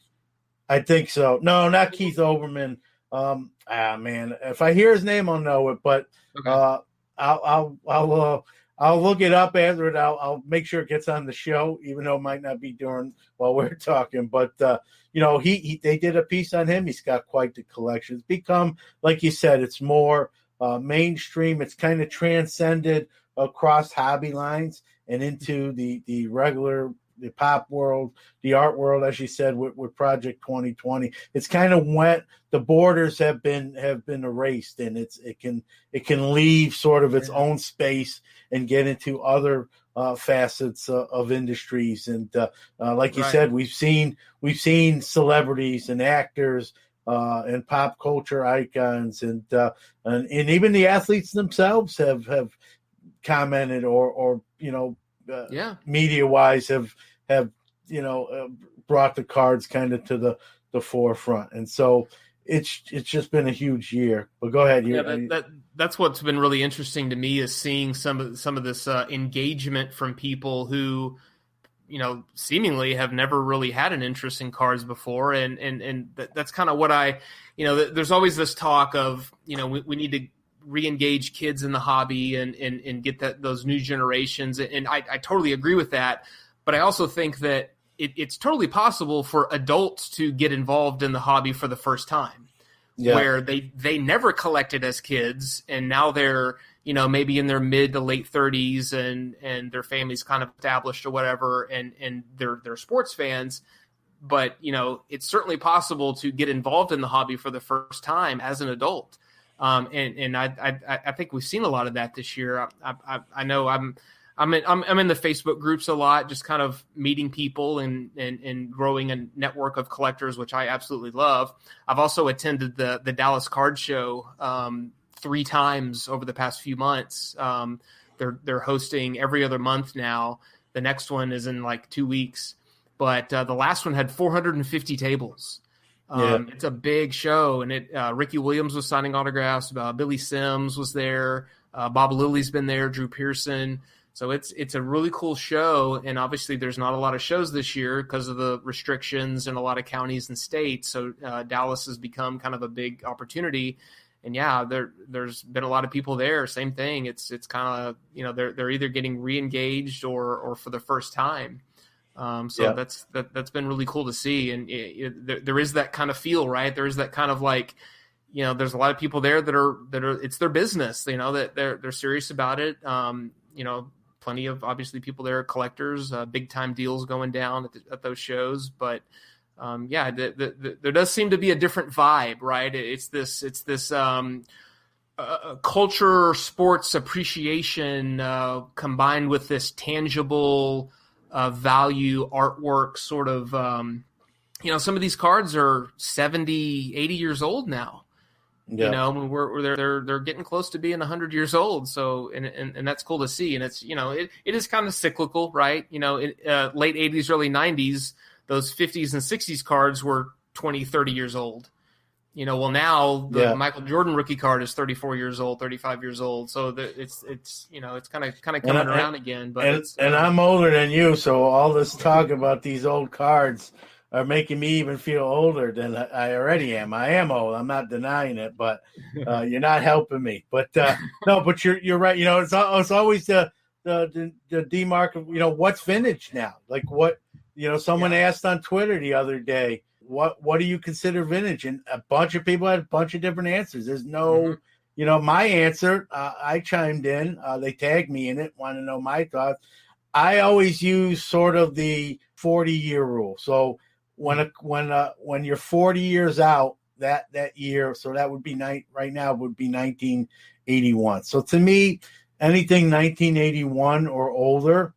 I think so. No, not Keith Olbermann. Man, if I hear his name, I'll know it. But okay. I'll look it up after it. I'll make sure it gets on the show, even though it might not be during while we're talking. But they did a piece on him. He's got quite the collection. It's become, like you said, it's more mainstream. It's kind of transcended across hobby lines and into the regular. The pop world, the art world, as you said, with Project 2020, it's kind of went. The borders have been erased, and it can leave sort of its own space and get into other facets of industries. And like you said, we've seen celebrities and actors and pop culture icons, and even the athletes themselves have commented or media-wise have brought the cards kind of to the forefront. And so it's just been a huge year. But go ahead. That's what's been really interesting to me is seeing some of this engagement from people who, seemingly have never really had an interest in cards before. And that's kind of what there's always this talk of, we need to re-engage kids in the hobby and get those new generations. And I totally agree with that. But I also think that it's totally possible for adults to get involved in the hobby for the first time, where they never collected as kids, and now they're maybe in their mid to late 30s and their family's kind of established or whatever, and they're sports fans. But it's certainly possible to get involved in the hobby for the first time as an adult, and I think we've seen a lot of that this year. I know I'm in the Facebook groups a lot, just kind of meeting people and growing a network of collectors, which I absolutely love. I've also attended the Dallas Card Show 3 times over the past few months. They're hosting every other month now. The next one is in like 2 weeks, but the last one had 450 tables. It's a big show, and Ricky Williams was signing autographs. Billy Sims was there. Bob Lilly's been there. Drew Pearson. So it's a really cool show, and obviously there's not a lot of shows this year because of the restrictions in a lot of counties and states. So Dallas has become kind of a big opportunity, and there's been a lot of people there. Same thing. It's kind of they're either getting re-engaged or for the first time. That's been really cool to see, and there is that kind of feel, right? There is that kind of like, there's a lot of people there that are it's their business, that they're serious about it. Plenty of obviously people there are collectors, big time deals going down at those shows. But there does seem to be a different vibe, right? It's this culture, sports appreciation combined with this tangible value artwork sort of, some of these cards are 70, 80 years old now. They're getting close to being 100 years old. So, and that's cool to see. And it's, it is kind of cyclical, right? Late 80s, early 90s, those 50s and 60s cards were 20, 30 years old. Now the Michael Jordan rookie card is 34 years old, 35 years old. So it's kind of coming around again. But I'm older than you, so all this talk about these old cards are making me even feel older than I already am. I am old. I'm not denying it, but you're not helping me. But no, but you're right. It's always the demark of what's vintage now. Like what someone asked on Twitter the other day, what do you consider vintage? And a bunch of people had a bunch of different answers. There's no, my answer. I chimed in. They tagged me in it. Want to know my thoughts? I always use sort of the 40-year rule. So when you're 40 years out that year, so that would be right now would be 1981. So to me, anything 1981 or older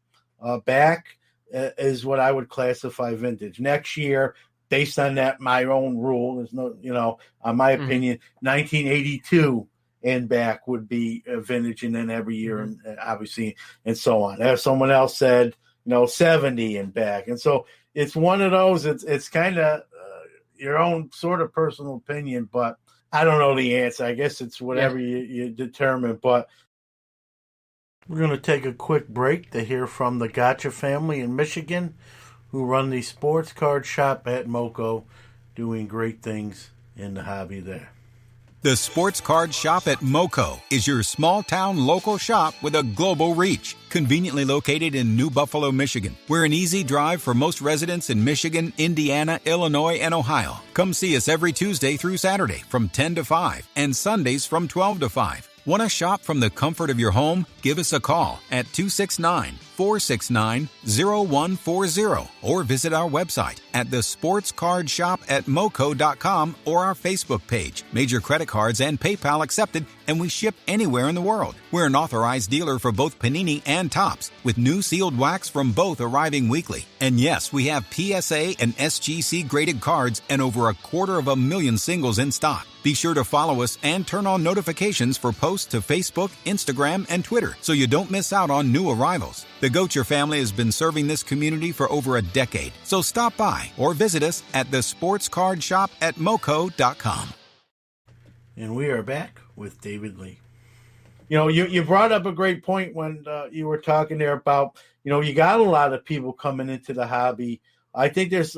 back is what I would classify vintage. Next year, based on that, my own rule, there's no, my opinion, 1982 and back would be vintage, and then every year, and obviously, and so on. As someone else said, 70 and back, and so it's one of those. It's kind of your own sort of personal opinion, but I don't know the answer. I guess it's whatever you determine. But we're going to take a quick break to hear from the Gotcha family in Michigan, who run the sports card shop at Moco, doing great things in the hobby there. The Sports Card Shop at Moco is your small-town local shop with a global reach. Conveniently located in New Buffalo, Michigan. We're an easy drive for most residents in Michigan, Indiana, Illinois, and Ohio. Come see us every Tuesday through Saturday from 10 to 5 and Sundays from 12 to 5. Want to shop from the comfort of your home? Give us a call at 269-469-0140 or visit our website at thesportscardshop@moco.com or our Facebook page. Major credit cards and PayPal accepted, and we ship anywhere in the world. We're an authorized dealer for both Panini and Topps, with new sealed wax from both arriving weekly. And yes, we have PSA and SGC graded cards and over 250,000 singles in stock. Be sure to follow us and turn on notifications for posts to Facebook, Instagram, and Twitter so you don't miss out on new arrivals. The Gocher family has been serving this community for over a decade, so stop by or visit us at the sports card shop at moco.com. And we are back with David Lee. You know, you brought up a great point when you were talking there about, you know, you got a lot of people coming into the hobby. I think there's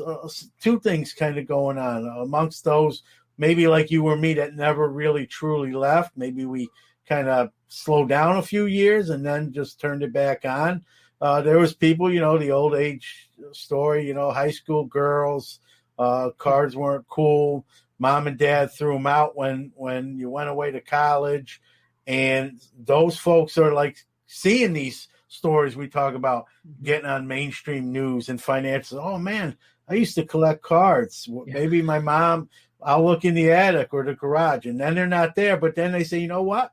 two things kind of going on amongst those, maybe like you or me, that never really truly left. Maybe we kind of slowed down a few years and then just turned it back on. There was people, you know, the old age story, you know, high school girls, cards weren't cool. Mom and dad threw them out when you went away to college. And those folks are like seeing these stories we talk about getting on mainstream news and finances. Oh, man, I used to collect cards. Maybe my mom, I'll look in the attic or the garage, and then they're not there. But then they say, you know what?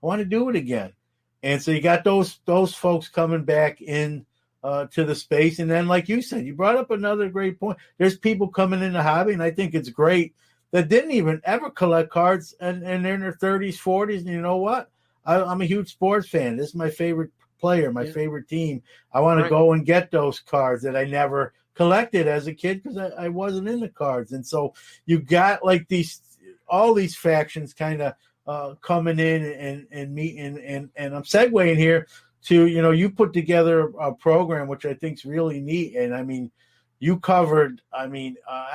I want to do it again. And so you got those folks coming back in to the space. And then, like you said, you brought up another great point. There's people coming in the hobby, and I think it's great, that didn't even ever collect cards, and they're in their 30s, 40s. And you know what? I'm a huge sports fan. This is my favorite player, my favorite team. I want to go and get those cards that I never collected as a kid because I wasn't into cards. And so you got like all these factions kind of coming in and meeting. And I'm segueing here to, you know, you put together a program, which I think is really neat. And I mean, you covered, I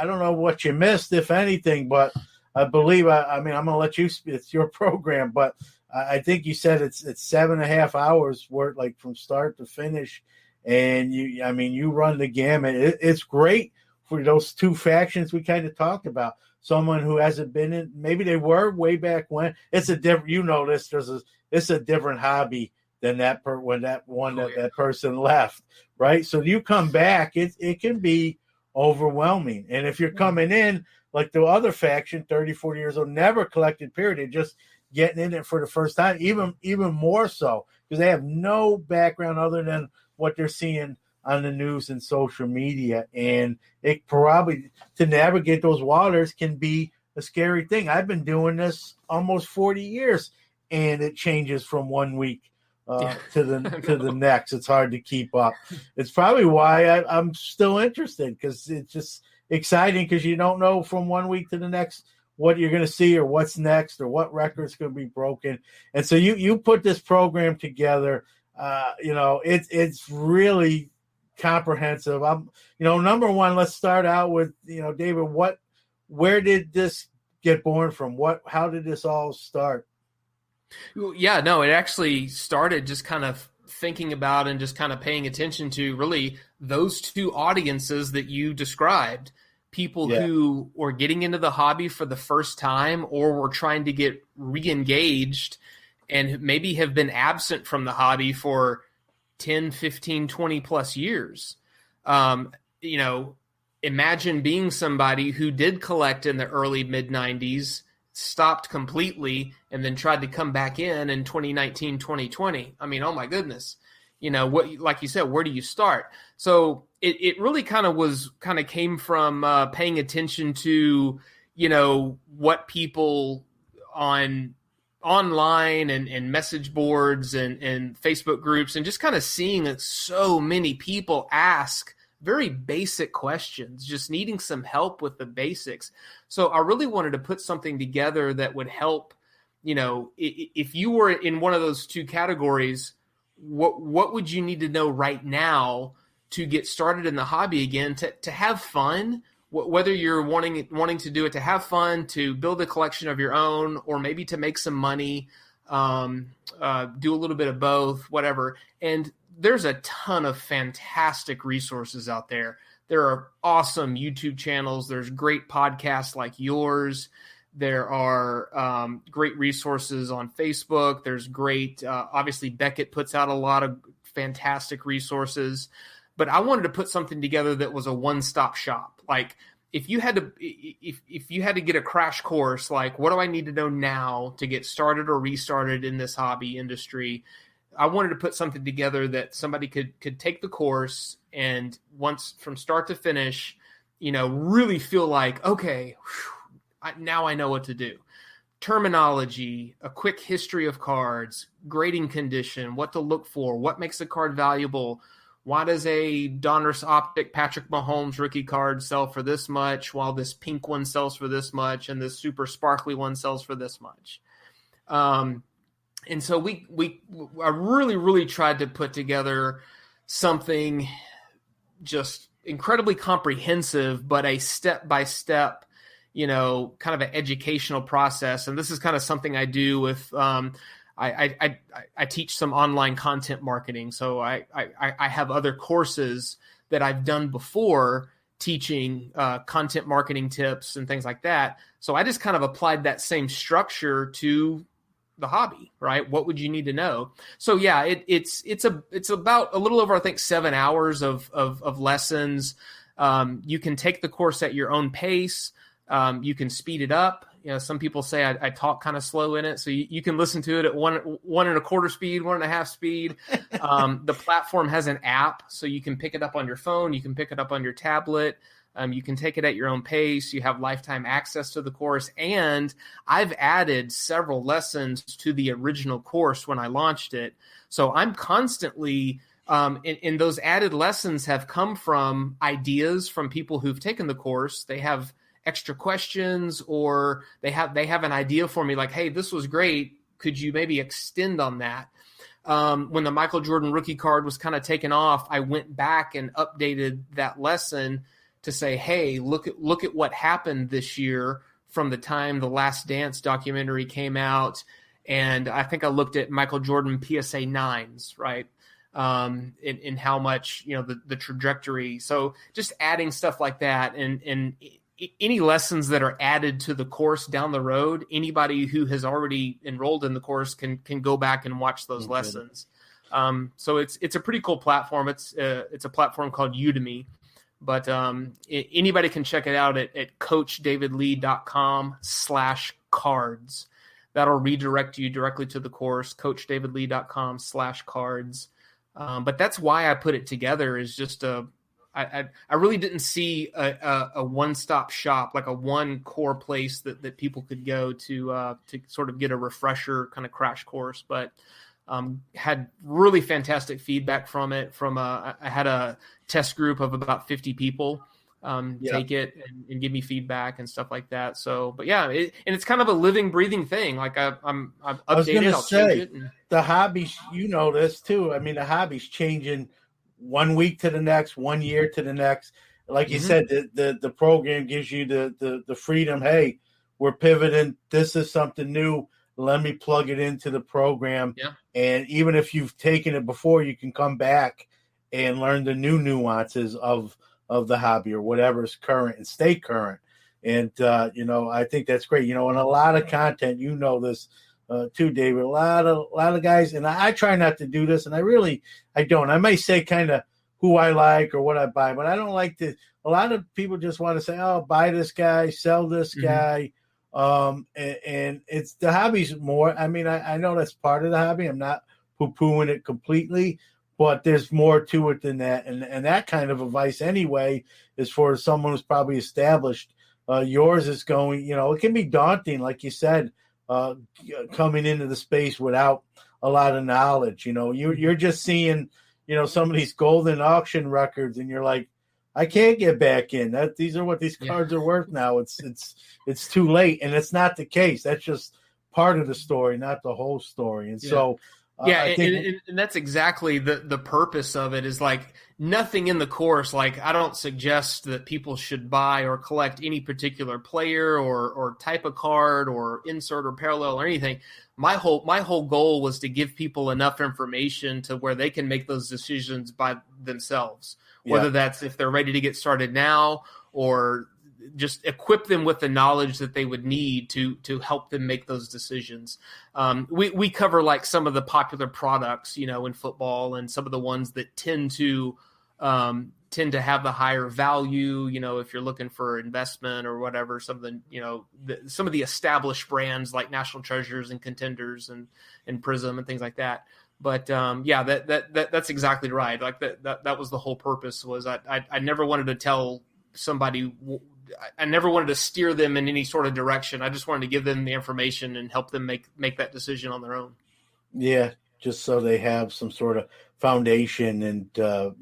don't know what you missed, if anything, but I believe, I'm going to let you speak. It's your program, but I think you said it's 7.5 hours worth, like from start to finish. And you run the gamut. It's great for those two factions we kind of talked about. Someone who hasn't been in, maybe they were way back when. It's a different, you know, it's a different hobby than that person left, right? So you come back, it can be overwhelming. And if you're coming in like the other faction, 30, 40 years old, never collected, period, they're just getting in it for the first time, even more so, because they have no background other than what they're seeing on the news and social media. And it probably, to navigate those waters, can be a scary thing. I've been doing this almost 40 years, and it changes from one week to the next. It's hard to keep up. It's probably why I'm still interested, because it's just exciting, because you don't know from one week to the next what you're going to see or what's next or what record's going to be broken. And so you put this program together. It's really comprehensive. Number one, let's start out with, David, where did this get born from? How did this all start? Yeah, no, it actually started just kind of thinking about and just kind of paying attention to really those two audiences that you described. People who were getting into the hobby for the first time or were trying to get re-engaged and maybe have been absent from the hobby for 10, 15, 20 plus years. Imagine being somebody who did collect in the early mid-90s, stopped completely, and then tried to come back in 2019, 2020. I mean, oh my goodness. Like you said, where do you start? So it really kind of came from paying attention to, what people online and message boards and Facebook groups, and just kind of seeing that so many people ask very basic questions, just needing some help with the basics. So I really wanted to put something together that would help, if you were in one of those two categories, what would you need to know right now to get started in the hobby again, to have fun, whether you're wanting to do it to have fun, to build a collection of your own, or maybe to make some money, do a little bit of both, whatever. And there's a ton of fantastic resources out there. There are awesome YouTube channels. There's great podcasts like yours. There are great resources on Facebook. There's great, obviously Beckett puts out a lot of fantastic resources, but I wanted to put something together that was a one-stop shop. Like if you had to get a crash course, like what do I need to know now to get started or restarted in this hobby industry? I wanted to put something together that somebody could take the course and once from start to finish, really feel like, okay, now I know what to do. terminology, a quick history of cards, grading condition, what to look for, what makes a card valuable. Why does a Donruss Optic Patrick Mahomes rookie card sell for this much while this pink one sells for this much and this super sparkly one sells for this much? And so I really, really tried to put together something just incredibly comprehensive, but a step-by-step, kind of an educational process. And this is kind of something I do with I teach some online content marketing. So I have other courses that I've done before teaching content marketing tips and things like that. So I just kind of applied that same structure to the hobby, right? What would you need to know? So yeah, it's about a little over, I think, 7 hours of lessons. You can take the course at your own pace. You can speed it up. Some people say I talk kind of slow in it, so you can listen to it at 1.25 speed, 1.5 speed. The platform has an app, so you can pick it up on your phone. You can pick it up on your tablet. You can take it at your own pace. You have lifetime access to the course. And I've added several lessons to the original course when I launched it. So I'm constantly, and those added lessons have come from ideas from people who've taken the course. They have extra questions, or they have an idea for me like, hey, this was great. Could you maybe extend on that? When the Michael Jordan rookie card was kind of taken off, I went back and updated that lesson to say, hey, look at what happened this year from the time the Last Dance documentary came out. And I think I looked at Michael Jordan PSA 9s, right? In how much, the trajectory. So just adding stuff like that, and any lessons that are added to the course down the road, anybody who has already enrolled in the course can go back and watch those lessons. So it's a pretty cool platform. It's a platform called Udemy. But anybody can check it out at coachdavidlee.com/cards. That'll redirect you directly to the course, coachdavidlee.com/cards. But that's why I put it together, is just I really didn't see a one-stop shop, like a one core place that people could go to sort of get a refresher kind of crash course. But had really fantastic feedback from it. I had a test group of about 50 people take it and give me feedback and stuff like that. So, but yeah, and it's kind of a living, breathing thing. Like I've updated, I'll change it. The hobbies, this too. I mean, the hobby's changing 1 week to the next, 1 year to the next. Like you said, the program gives you the freedom. Hey, we're pivoting. This is something new. Let me plug it into the program. Yeah. And even if you've taken it before, you can come back and learn the new nuances of the hobby or whatever's current and stay current. And, I think that's great. And a lot of content, this too, David, a lot of guys, and I try not to do this, and I don't. I may say kind of who I like or what I buy, but I don't like to. A lot of people just want to say, oh, buy this guy, sell this guy. And it's the hobby's more. I mean, I know that's part of the hobby. I'm not poo-pooing it completely, but there's more to it than that. And that kind of advice anyway is for someone who's probably established. Yours is going, it can be daunting, like you said, coming into the space without a lot of knowledge. You're just seeing, some of these golden auction records, and you're like, I can't get back in. These are what these cards are worth now. It's too late, and it's not the case. That's just part of the story, not the whole story. And so, I think, and that's exactly the purpose of it. Is like nothing in the course. Like I don't suggest that people should buy or collect any particular player or type of card or insert or parallel or anything. My whole goal was to give people enough information to where they can make those decisions by themselves. Whether that's if they're ready to get started now, or just equip them with the knowledge that they would need to help them make those decisions. We cover like some of the popular products, in football, and some of the ones that tend to have the higher value. If you're looking for investment or whatever, some of the some of the established brands like National Treasures and Contenders and Prism and things like that. But that's exactly right. Like that was the whole purpose. Was I never wanted to tell somebody I never wanted to steer them in any sort of direction. I just wanted to give them the information and help them make that decision on their own. Yeah, just so they have some sort of foundation, and the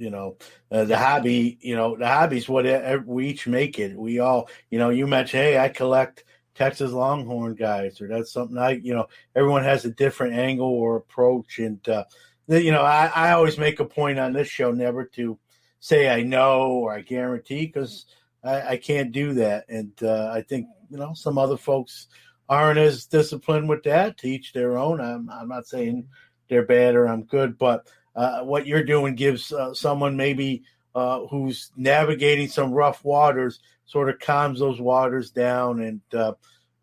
hobby. The hobby's what we each make it. We all, you mentioned, hey, I collect Texas Longhorn guys, or that's something everyone has a different angle or approach, and I always make a point on this show never to say I know or I guarantee, because I can't do that, and I think some other folks aren't as disciplined with that. To each their own. I'm not saying they're bad or I'm good, but what you're doing gives someone maybe who's navigating some rough waters, sort of calms those waters down, and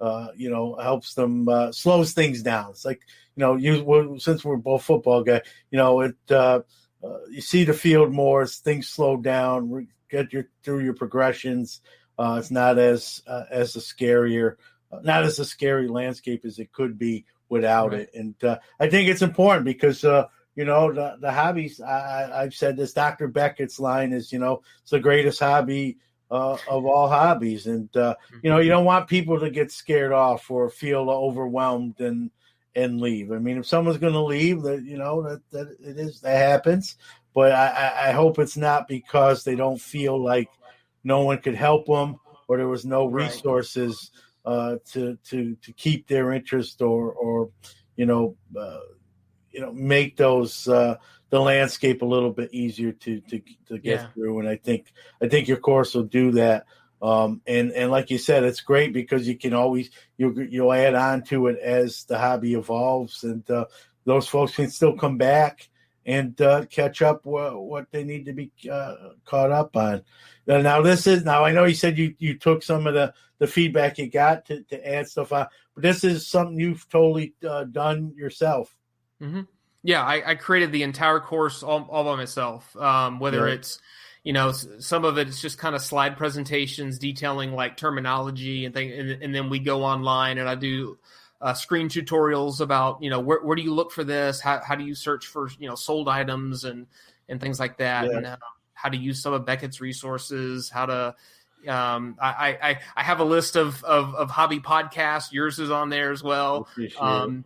helps them, slows things down. It's like, since we're both football guys, you see the field more, things slow down, through your progressions. It's not as a scary landscape as it could be without it. And I think it's important because, the hobbies, I've said this, Dr. Beckett's line is, it's the greatest hobby of all hobbies. And, you don't want people to get scared off or feel overwhelmed and leave. I mean, if someone's going to leave, that happens. But I hope it's not because they don't feel like no one could help them, or there was no resources to keep their interest, or make those the landscape a little bit easier to get through. And I think your course will do that. And like you said, it's great because you can always you'll add on to it as the hobby evolves, and those folks can still come back and catch up what they need to be caught up on. Now I know you said you took some of the feedback you got to add stuff on, but this is something you've totally done yourself. Mm-hmm. Yeah, I created the entire course all by myself. Whether it's, some of it is just kind of slide presentations detailing like terminology and things, and then we go online and I do screen tutorials about, where do you look for this? How do you search for, sold items and things like that? Yeah. And how to use some of Beckett's resources, how to, I have a list of hobby podcasts. Yours is on there as well.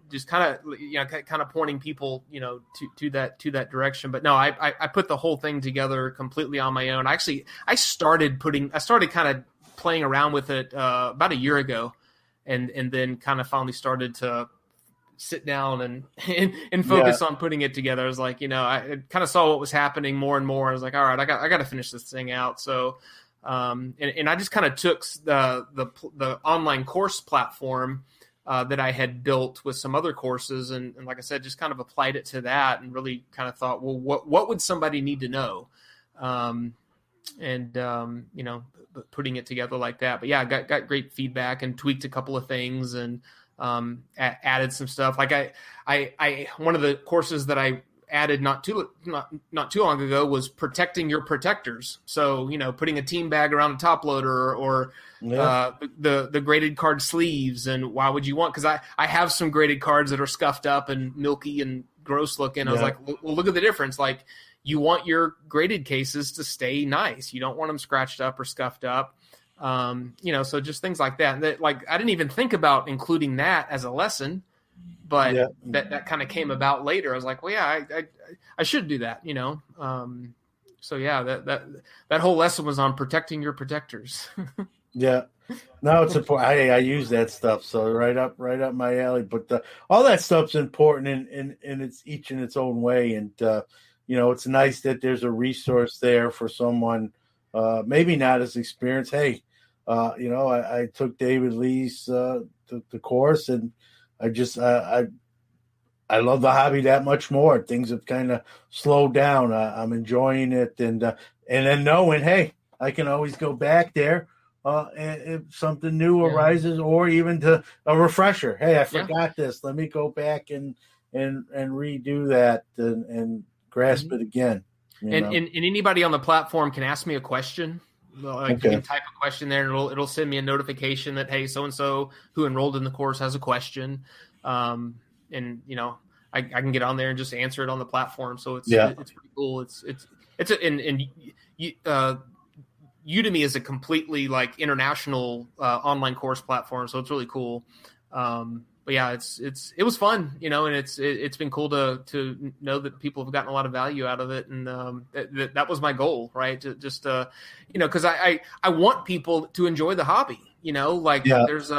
Just kind of pointing people, to that direction. But no, I put the whole thing together completely on my own. Actually, I started kind of playing around with it about a year ago, and then kind of finally started to sit down and focus on putting it together. I was like, I kind of saw what was happening more and more. I was like, all right, I got to finish this thing out. So. And I just kind of took the online course platform that I had built with some other courses, and like I said, just kind of applied it to that, and really kind of thought, well, what would somebody need to know, putting it together like that. But yeah, I got great feedback and tweaked a couple of things, and added some stuff. Like I one of the courses that I added not too long ago was protecting your protectors. So, putting a team bag around a top loader, or the graded card sleeves. And why would you want, because I have some graded cards that are scuffed up and milky and gross looking. I was like, well, look at the difference. Like, you want your graded cases to stay nice. You don't want them scratched up or scuffed up. So just things like that. That, like, I didn't even think about including that as a lesson, but that kind of came about later. I was like, well, yeah, I should do that, So yeah, that whole lesson was on protecting your protectors. Yeah, no, it's important. I use that stuff, so right up my alley. But all that stuff's important, and it's each in its own way. And it's nice that there's a resource there for someone maybe not as experienced. Hey, I took David Lee's the course, and I love the hobby that much more. Things have kind of slowed down. I'm enjoying it, and then knowing, hey, I can always go back there if something new arises, or even to a refresher. Hey, I forgot this. Let me go back and redo that and grasp it again. And anybody on the platform can ask me a question. You can type a question there, and it'll send me a notification that, hey, so and so who enrolled in the course has a question, and I can get on there and just answer it on the platform. So it's pretty cool. Udemy is a completely like international online course platform, so it's really cool. But yeah, it was fun, and it's been cool to know that people have gotten a lot of value out of it, and that was my goal, right? To just because I want people to enjoy the hobby, there's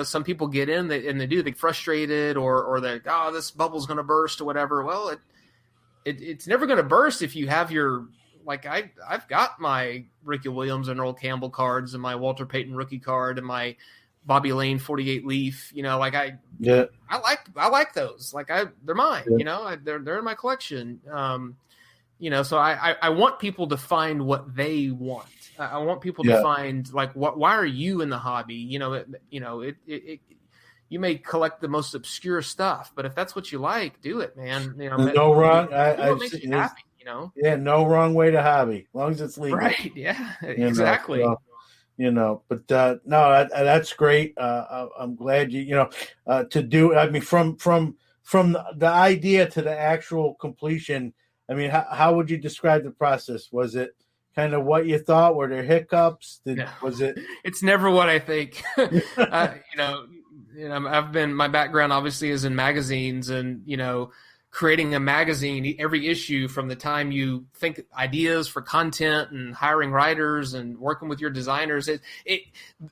some people get in and they get frustrated or they this bubble's going to burst or whatever. Well, it's never going to burst if you have your I've got my Ricky Williams and Earl Campbell cards and my Walter Payton rookie card and my Bobby Lane 48 leaf, I like those. They're mine, they're in my collection. So I want people to find what they want. I want people to find why are you in the hobby? You may collect the most obscure stuff, but if that's what you like, do it, man. No wrong. What makes you happy, Yeah, no wrong way to hobby, as long as it's legal. Right. Yeah. Exactly. But no, that's great. I'm glad to do. I mean, from the idea to the actual completion. I mean, how would you describe the process? Was it kind of what you thought? Were there hiccups? Was it? It's never what I think. My background obviously is in magazines, and creating a magazine, every issue from the time you think ideas for content and hiring writers and working with your designers,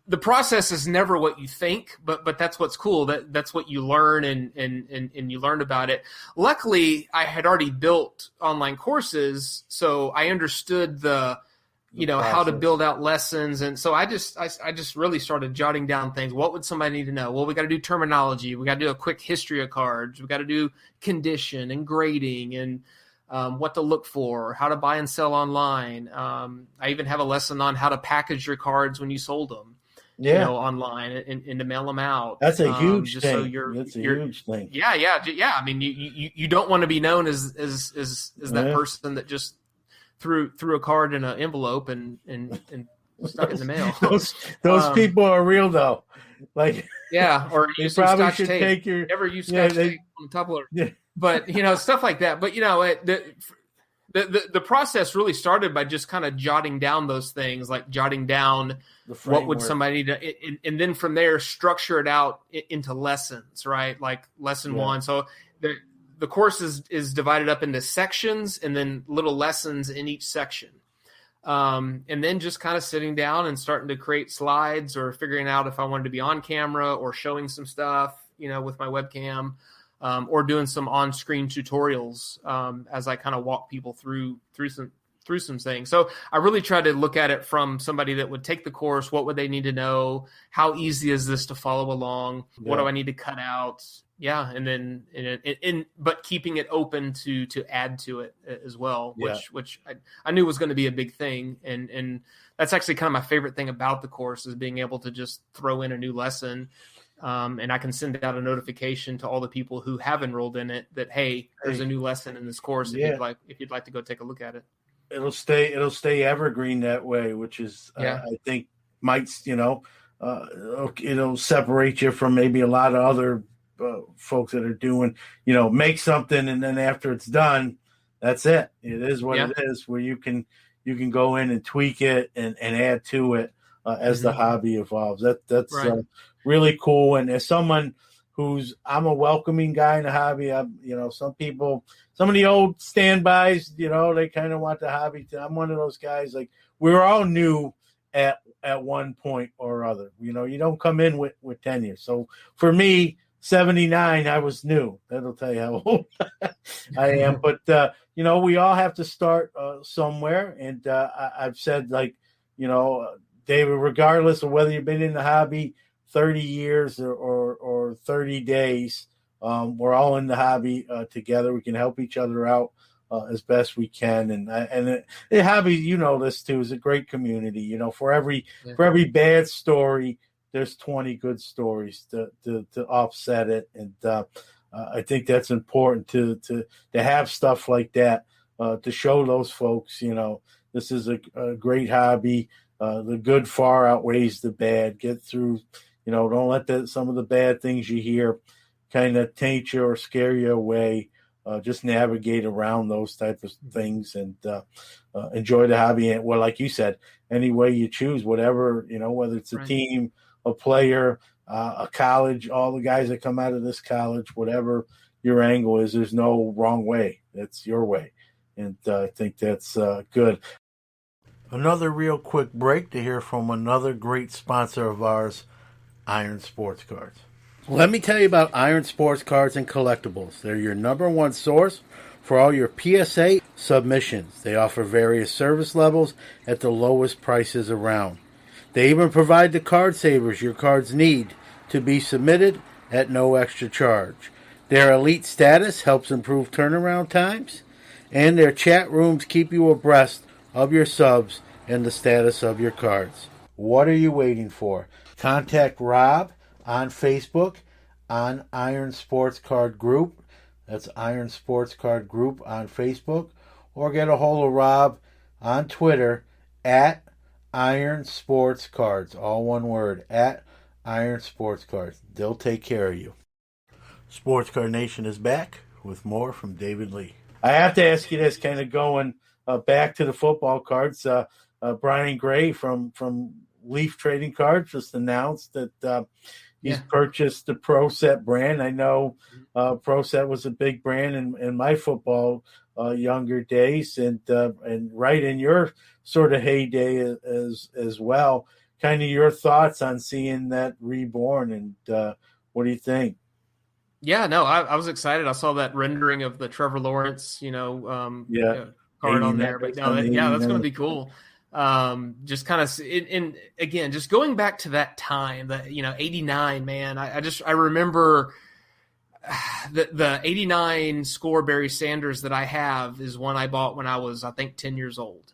the process is never what you think, but that's what's cool. That's what you learn and you learned about it. Luckily, I had already built online courses, so I understood how to build out lessons. And so I just really started jotting down things. What would somebody need to know? Well, we got to do terminology. We got to do a quick history of cards. We got to do condition and grading and what to look for, how to buy and sell online. I even have a lesson on how to package your cards when you sold them, online and to mail them out. That's a huge thing. So That's a huge thing. Yeah. I mean, you don't want to be known as that person that just threw a card in an envelope and stuck it in the mail. Those people are real though. Or they use probably Scotch should tape. take your Never use Scotch tape on the top of it. But stuff like that. But the process really started by just kind of jotting down those things, like jotting down what would somebody need to, and then from there structure it out into lessons, right? Like lesson one. So the course is divided up into sections and then little lessons in each section. And then just kind of sitting down and starting to create slides or figuring out if I wanted to be on camera or showing some stuff, with my webcam, or doing some on-screen tutorials as I kind of walk people through some things. So I really try to look at it from somebody that would take the course. What would they need to know? How easy is this to follow along? What do I need to cut out? Yeah, and then but keeping it open to add to it as well, which I knew was going to be a big thing, and that's actually kind of my favorite thing about the course is being able to just throw in a new lesson, and I can send out a notification to all the people who have enrolled in it that hey, there's a new lesson in this course if you'd like to go take a look at it. It'll stay evergreen that way, which is I think might it'll separate you from maybe a lot of other folks that are doing, make something and then after it's done, that's it. It is what it is, where you can go in and tweak it and add to it as the hobby evolves. That's right. Really cool. And as someone I'm a welcoming guy in the hobby. Some people, some of the old standbys, they kind of want the hobby. I'm one of those guys. Like we're all new at one point or other. You don't come in with tenure. So for me, 79, I was new. That'll tell you how old I am. But, we all have to start somewhere. And I've said, David, regardless of whether you've been in the hobby 30 years or 30 days, we're all in the hobby together. We can help each other out as best we can. And the hobby, this too, is a great community. For every bad story, there's 20 good stories to offset it. And I think that's important to have stuff like that to show those folks, this is a great hobby. The good far outweighs the bad. Get through, don't let some of the bad things you hear kind of taint you or scare you away. just navigate around those type of things and enjoy the hobby. And well, like you said, any way you choose, whatever, whether it's a team, a player, a college, all the guys that come out of this college, whatever your angle is, there's no wrong way. It's your way. And I think that's good. Another real quick break to hear from another great sponsor of ours, Iron Sports Cards. Let me tell you about Iron Sports Cards and Collectibles. They're your number one source for all your PSA submissions. They offer various service levels at the lowest prices around. They even provide the card savers your cards need to be submitted at no extra charge. Their elite status helps improve turnaround times, and their chat rooms keep you abreast of your subs and the status of your cards. What are you waiting for? Contact Rob on Facebook, on Iron Sports Card Group. That's Iron Sports Card Group on Facebook. Or get a hold of Rob on Twitter at Iron Sports Cards. All one word, at Iron Sports Cards. They'll take care of you. Sports Card Nation is back with more from David Lee. I have to ask you this, kind of going back to the football cards. Brian Gray from Leaf Trading Cards just announced that he's purchased the Pro Set brand. I know Pro Set was a big brand in my football younger days, and right in your sort of heyday as well. Kind of your thoughts on seeing that reborn, and what do you think? Yeah, no, I was excited. I saw that rendering of the Trevor Lawrence, card on there. But no, that's going to be cool. Just kind of, and again, just going back to that time, that 89, man. I remember the 89 score Barry Sanders that I have is one I bought when I was, I think, 10 years old.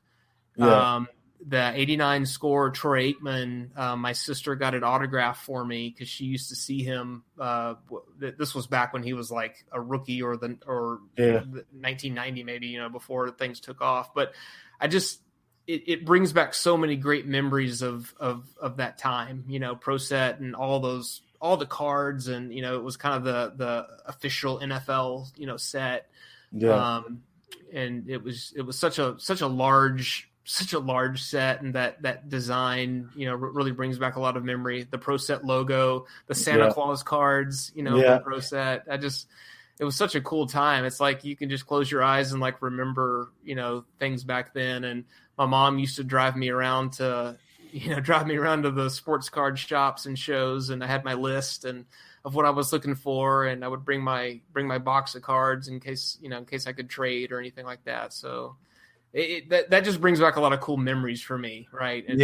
Yeah. The 89 score Troy Aikman, my sister got it autographed for me because she used to see him. This was back when he was like a rookie or 1990 maybe, before things took off. But it brings back so many great memories of that time, Pro Set and all the cards, and it was kind of the official NFL set. Yeah. And it was such a large set, and that design, really brings back a lot of memory. The Pro Set logo, the Santa Claus cards, the Pro Set. It was such a cool time. It's like you can just close your eyes and like remember, things back then. And my mom used to drive me around to the sports card shops and shows, and I had my list of what I was looking for, and I would bring my box of cards in case I could trade or anything like that. So that just brings back a lot of cool memories for me, right? And,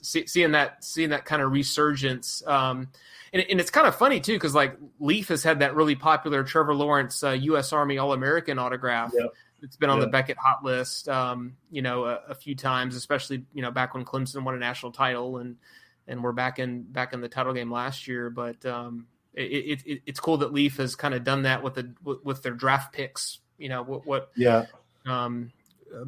seeing that kind of resurgence, and it's kind of funny too, because like Leaf has had that really popular Trevor Lawrence U.S. Army All-American autograph. Yep. It's been on the Beckett hot list, a few times, especially back when Clemson won a national title, and we're back in the title game last year. But it's cool that Leaf has kind of done that with their draft picks.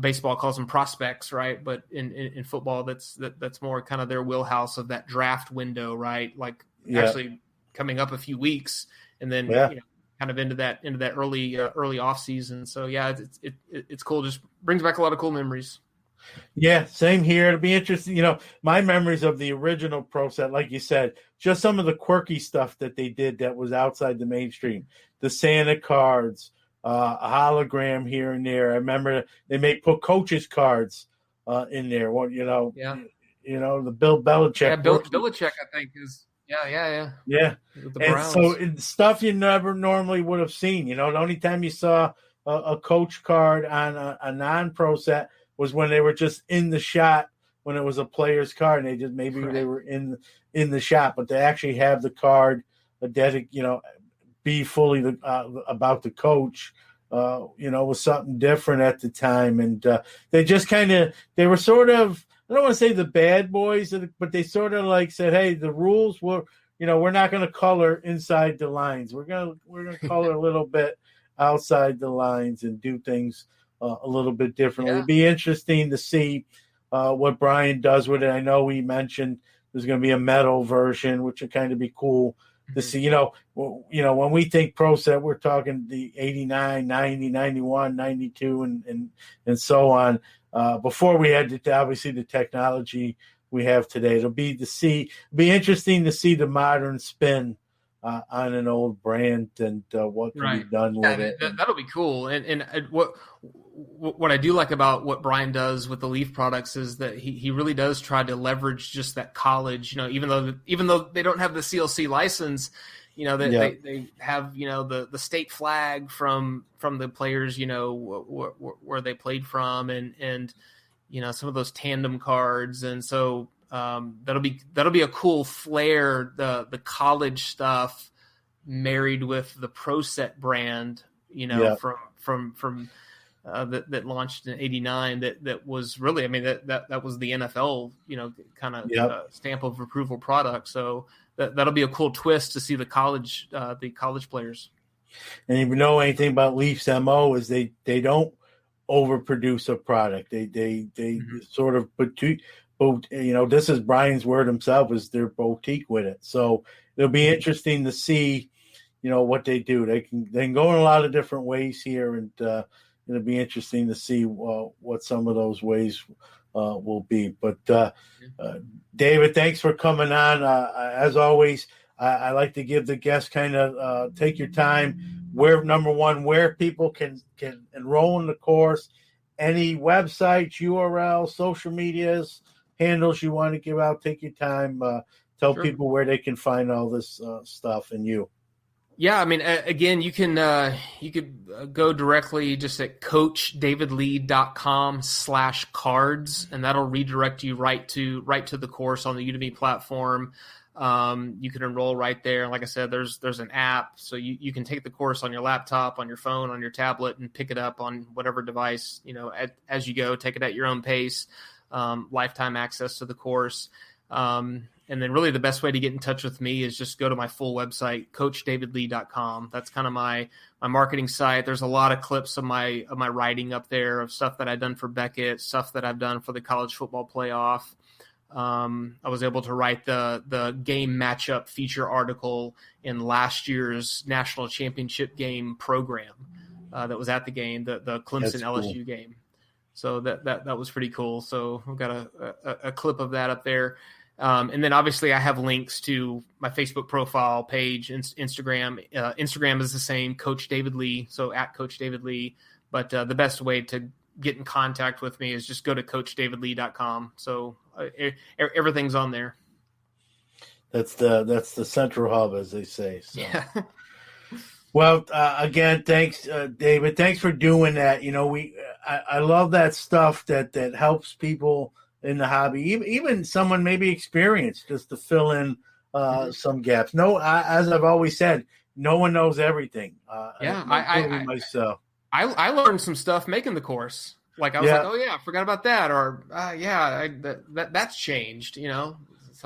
Baseball calls them prospects, right? But in football, that's more kind of their wheelhouse of that draft window, right? Like actually coming up a few weeks, and then kind of into that early off season. So it's cool. Just brings back a lot of cool memories. Yeah, same here. It'll be interesting. My memories of the original Pro Set, like you said, just some of the quirky stuff that they did that was outside the mainstream. The Santa cards. A hologram here and there. I remember they put coaches cards in there. Well, the Bill Belichick. Yeah, Bill Belichick, I think is. Yeah. With the Browns. And so it's stuff you never normally would have seen. The only time you saw a coach card on a non-pro set was when they were just in the shot when it was a player's card, and they were in the shot, but they actually have the card be fully about the coach, was something different at the time. And they just they were sort of, I don't want to say the bad boys, but they sort of like said, hey, the rules were, we're not going to color inside the lines. We're going to color a little bit outside the lines and do things a little bit differently. It'd be interesting to see what Brian does with it. I know he mentioned there's going to be a metal version, which would kind of be cool to see. when we think pro set, we're talking the 89, 90, 91, 92, and so on. Before we had obviously the technology we have today, it'll be interesting to see the modern spin on an old brand and what can be done with it. That'll be cool. And what I do like about what Brian does with the Leaf products is that he really does try to leverage just that college. Even though they don't have the CLC license, they have the state flag from the players where they played from, and some of those tandem cards, and so that'll be a cool flair, the college stuff married with the Pro Set brand, from that launched in '89. That was really, that was the NFL, kind of stamp of approval product. So that'll be a cool twist to see the college players. And if you know anything about Leafs MO is they don't overproduce a product. They sort of this is Brian's word himself, is their boutique with it. So it'll be interesting to see, what they do. They can go in a lot of different ways here, and it'll be interesting to see what some of those ways will be. But David, thanks for coming on. As always, I like to give the guests kind of take your time. Where people can enroll in the course, any websites, URLs, social medias, handles you want to give out. Take your time. Tell people where they can find all this stuff and you. Yeah, again, you could go directly just at coachdavidlee.com/cards, and that'll redirect you right to the course on the Udemy platform. You can enroll right there. Like I said, there's an app, so you can take the course on your laptop, on your phone, on your tablet, and pick it up on whatever device, as you go. Take it at your own pace. Lifetime access to the course. And then really the best way to get in touch with me is just go to my full website, coachdavidlee.com. That's kind of my marketing site. There's a lot of clips of my writing up there, of stuff that I've done for Beckett, stuff that I've done for the college football playoff. I was able to write the game matchup feature article in last year's national championship game program that was at the game, the Clemson LSU game. So that was pretty cool. So we've got a clip of that up there. And then obviously I have links to my Facebook profile page, Instagram. Instagram is the same, Coach David Lee, so at Coach David Lee. But the best way to get in contact with me is just go to coachdavidlee.com. So everything's on there. That's the central hub, as they say. So. Yeah. Well, again, thanks, David. Thanks for doing that. I love that stuff that helps people in the hobby, even someone maybe experienced, just to fill in some gaps. As I've always said, no one knows everything. I myself. I learned some stuff making the course. Like I was like, oh yeah, I forgot about that, or that's changed. So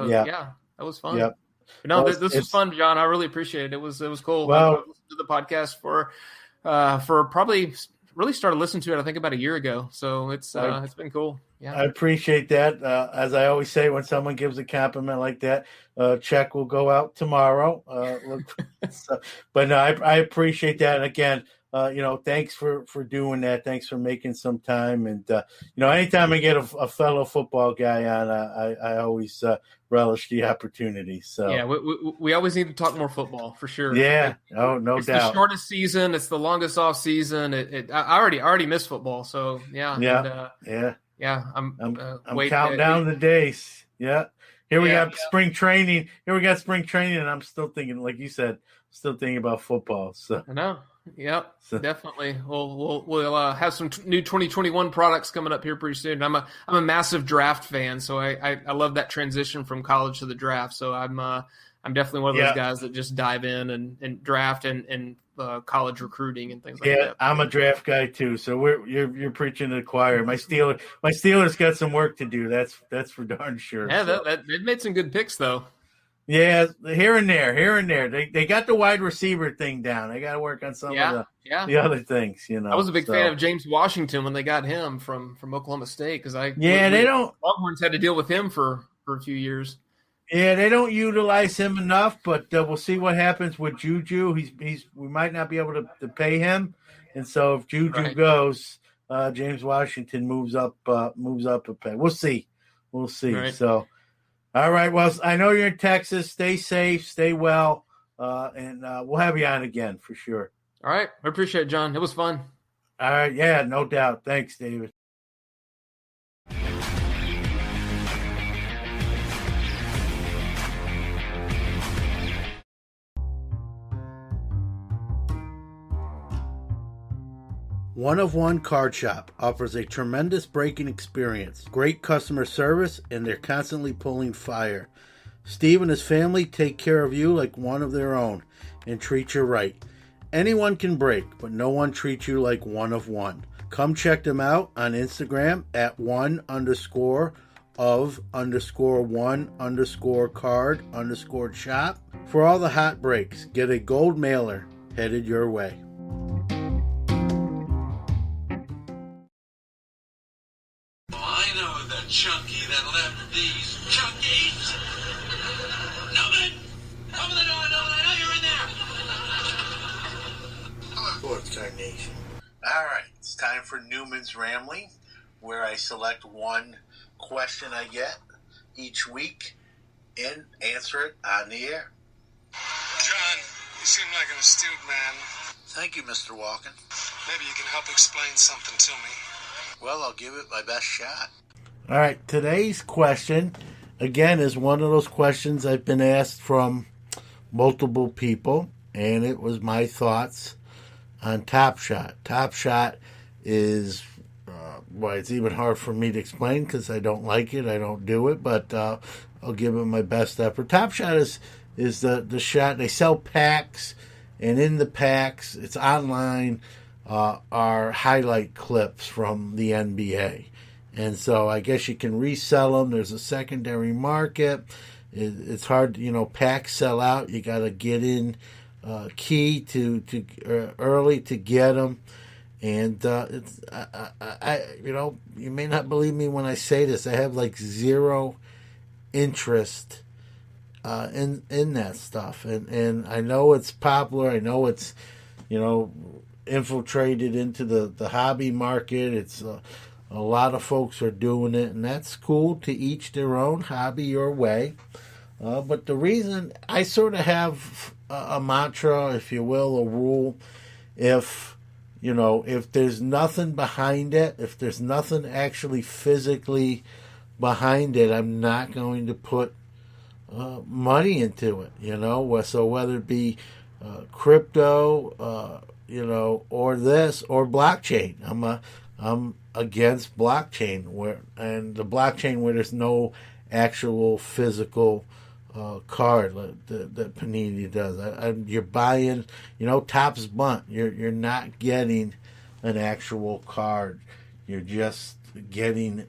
that was fun. Yep. But no, this was fun, John. I really appreciate it. It was cool. Well, I listened to the podcast for probably really started listening to it, I think, about a year ago. So it's been cool. Yeah, I appreciate that. As I always say, when someone gives a compliment like that, check will go out tomorrow. But no, I appreciate that. And again, thanks for doing that. Thanks for making some time. And anytime I get a fellow football guy on, I always relish the opportunity. So yeah, we always need to talk more football for sure. Yeah, no doubt. It's the shortest season. It's the longest off season. I already miss football. So yeah. I'm counting down the days. Yeah. Here we got spring training. And I'm still thinking, like you said, about football. So I know. Yep, definitely. We'll have some new 2021 products coming up here pretty soon. I'm a massive draft fan, so I love that transition from college to the draft. So I'm definitely one of those guys that just dive in and draft and college recruiting and things like that. Yeah, I'm a draft guy too. So you're preaching to the choir. My Steelers got some work to do. That's for darn sure. Yeah, they've made some good picks though. Yeah, here and there. They got the wide receiver thing down. They got to work on some of the other things. I was a big fan of James Washington when they got him from Oklahoma State because Longhorns had to deal with him for a few years. Yeah, they don't utilize him enough, but we'll see what happens with Juju. We might not be able to pay him, and so if Juju goes, James Washington moves up a pay. We'll see. Right. So, all right. Well, I know you're in Texas. Stay safe, stay well, and we'll have you on again for sure. All right. I appreciate it, John. It was fun. All right. Yeah, no doubt. Thanks, David. One of One Card Shop offers a tremendous breaking experience, great customer service, and they're constantly pulling fire. Steve and his family take care of you like one of their own and treat you right. Anyone can break, but no one treats you like One of One. Come check them out on Instagram at one_of_one_card_shop. For all the hot breaks, get a gold mailer headed your way. Chunky that left these chunkies. Newman! Open the door, Newman. I know you're in there. Sports Card Nation. All right, it's time for Newman's Rambling, where I select one question I get each week and answer it on the air. John, you seem like an astute man. Thank you, Mr. Walken. Maybe you can help explain something to me. Well, I'll give it my best shot. All right, today's question, again, is one of those questions I've been asked from multiple people, and it was my thoughts on Top Shot. Top Shot is, it's even hard for me to explain because I don't like it, I don't do it, but I'll give it my best effort. Top Shot is the shot, they sell packs, and in the packs, it's online, are highlight clips from the NBA. And so I guess you can resell them. There's a secondary market. It's hard, packs sell out. You got to get in key to early to get them. And it's you may not believe me when I say this. I have like zero interest in that stuff. And I know it's popular. I know it's infiltrated into the hobby market. It's a lot of folks are doing it, and that's cool, to each their own, hobby your way. But the reason I sort of have a mantra, if you will, a rule, if there's nothing behind it, if there's nothing actually physically behind it, I'm not going to put money into it, So whether it be crypto, or this, or blockchain, I'm against blockchain where there's no actual physical card that Panini does. You're buying, Topps Bunt. You're not getting an actual card. You're just getting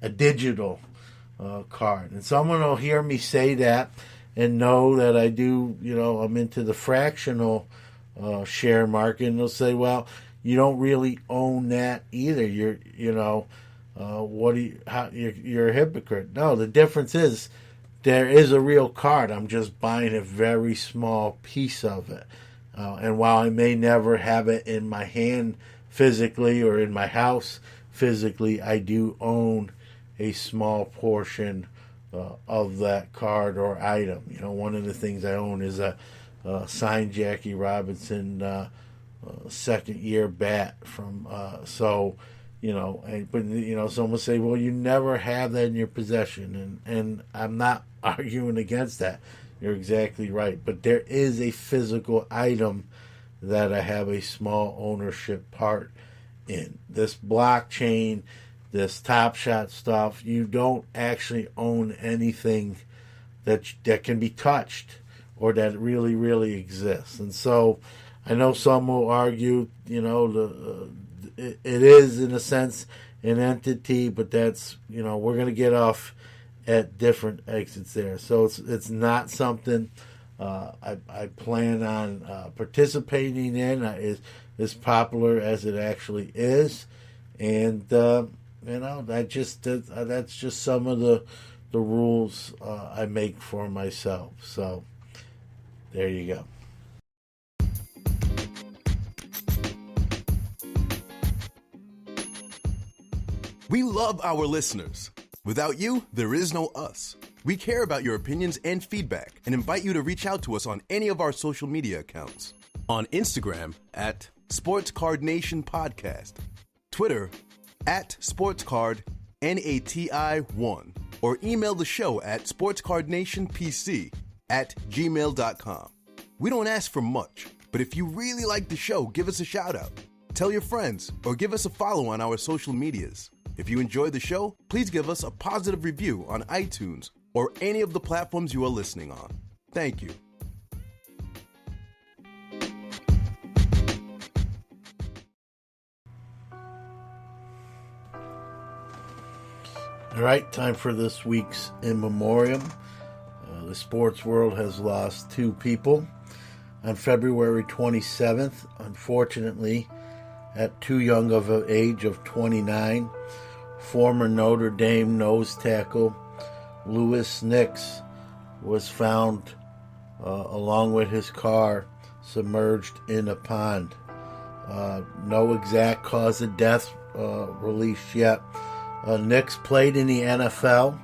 a digital card. And someone will hear me say that and know that I do. I'm into the fractional share market, and they'll say, well, you don't really own that either. You're a hypocrite. No, the difference is there is a real card. I'm just buying a very small piece of it. And while I may never have it in my hand physically or in my house physically, I do own a small portion of that card or item. One of the things I own is a signed Jackie Robinson second year bat from someone say, well, you never have that in your possession, and I'm not arguing against that. You're exactly right, but there is a physical item that I have a small ownership part in. This blockchain, this Top Shot stuff, you don't actually own anything that can be touched or that really, really exists. And so I know some will argue, it is in a sense an entity, but that's, we're going to get off at different exits there. So it's not something I plan on participating in. As popular as it actually is, and that's just some of the the rules I make for myself. So there you go. We love our listeners. Without you, there is no us. We care about your opinions and feedback and invite you to reach out to us on any of our social media accounts. On Instagram at SportsCardNation Podcast, Twitter at SportsCardNati1, or email the show at SportsCardNationPC@gmail.com. We don't ask for much, but if you really like the show, give us a shout out. Tell your friends or give us a follow on our social medias. If you enjoy the show, please give us a positive review on iTunes or any of the platforms you are listening on. Thank you. All right, time for this week's In Memoriam. The sports world has lost two people. On February 27th, unfortunately, at too young of an age of 29, former Notre Dame nose tackle Louis Nix was found along with his car submerged in a pond. No exact cause of death released yet. Nix played in the NFL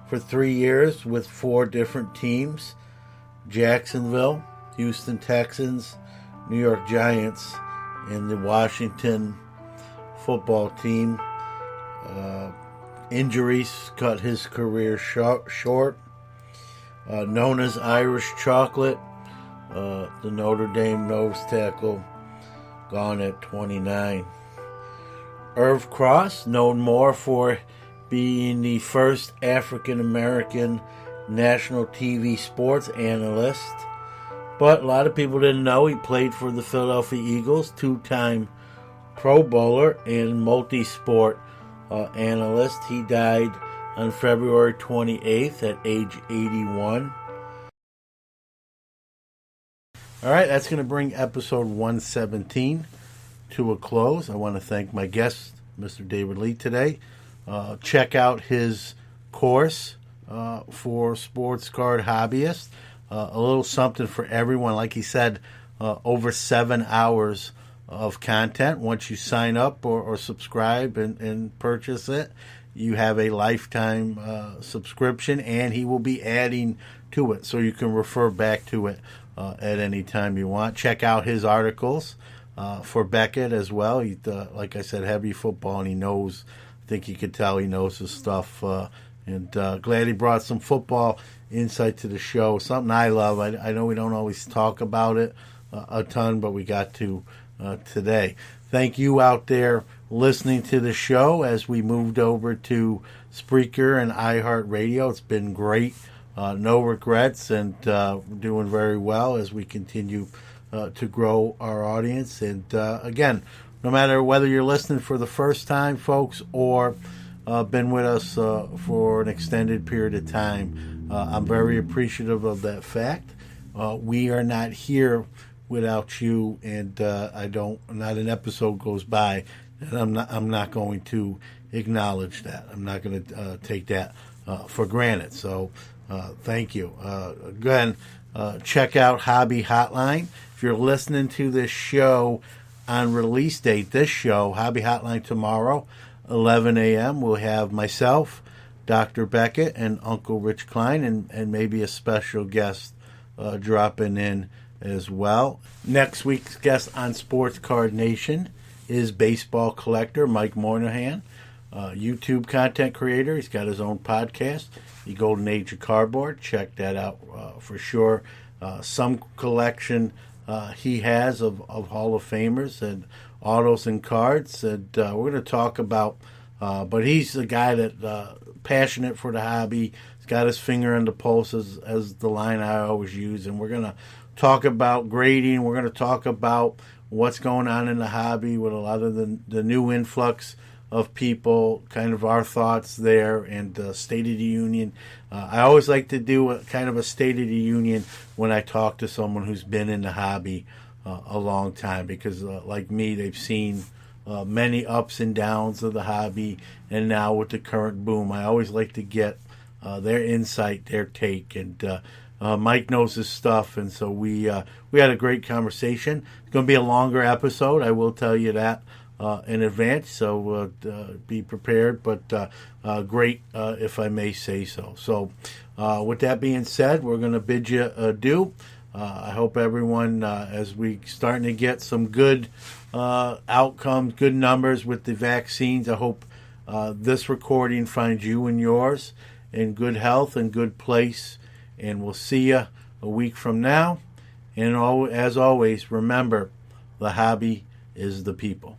for 3 years with 4 different teams: Jacksonville, Houston Texans, New York Giants, and the Washington football team. Injuries cut his career short. Known as Irish Chocolate, the Notre Dame nose tackle, gone at 29. Irv Cross, known more for being the first African-American national TV sports analyst, but a lot of people didn't know he played for the Philadelphia Eagles, 2-time Pro Bowler and multi-sport analyst. He died on February 28th at age 81. All right, that's going to bring episode 117 to a close. I want to thank my guest, Mr. David Lee, today. Check out his course for sports card hobbyists. A little something for everyone. Like he said, over 7 hours of content. Once you sign up or subscribe and purchase it, you have a lifetime subscription, and he will be adding to it, so you can refer back to it at any time you want. Check out his articles for Beckett as well. He, like I said, heavy football, and he knows, I think you could tell he knows his stuff. And glad he brought some football insight to the show, something I love. I know we don't always talk about it a ton, but we got to today. Thank you out there listening to the show as we moved over to Spreaker and iHeartRadio. It's been great. No regrets, and doing very well as we continue to grow our audience. And again, no matter whether you're listening for the first time, folks, or been with us for an extended period of time, I'm very appreciative of that fact. We are not here without you, and not an episode goes by and I'm not going to acknowledge that. I'm not going to take that for granted. So thank you. Again, check out Hobby Hotline. If you're listening to this show on release date, this show, Hobby Hotline tomorrow, 11 a.m., we'll have myself, Dr. Beckett, and Uncle Rich Klein, and maybe a special guest dropping in as well. Next week's guest on Sports Card Nation is baseball collector Mike Moynihan, YouTube content creator. He's got his own podcast, The Golden Age of Cardboard. Check that out for sure. Some collection he has of Hall of Famers and autos and cards. And we're going to talk about, but he's the guy that passionate for the hobby. He's got his finger on the pulse, as the line I always use. And we're going to talk about grading. We're going to talk about what's going on in the hobby with a lot of the new influx of people, kind of our thoughts there, and State of the Union. I always like to do a kind of a State of the Union when I talk to someone who's been in the hobby a long time, because like me, they've seen many ups and downs of the hobby, and now with the current boom, I always like to get their insight, their take, and Mike knows his stuff, and so we had a great conversation. It's going to be a longer episode, I will tell you that in advance, so be prepared, but great, if I may say so. So with that being said, we're going to bid you adieu. I hope everyone, as we starting to get some good outcomes, good numbers with the vaccines, I hope this recording finds you and yours in good health and good place. And we'll see you a week from now. And as always, remember, the hobby is the people.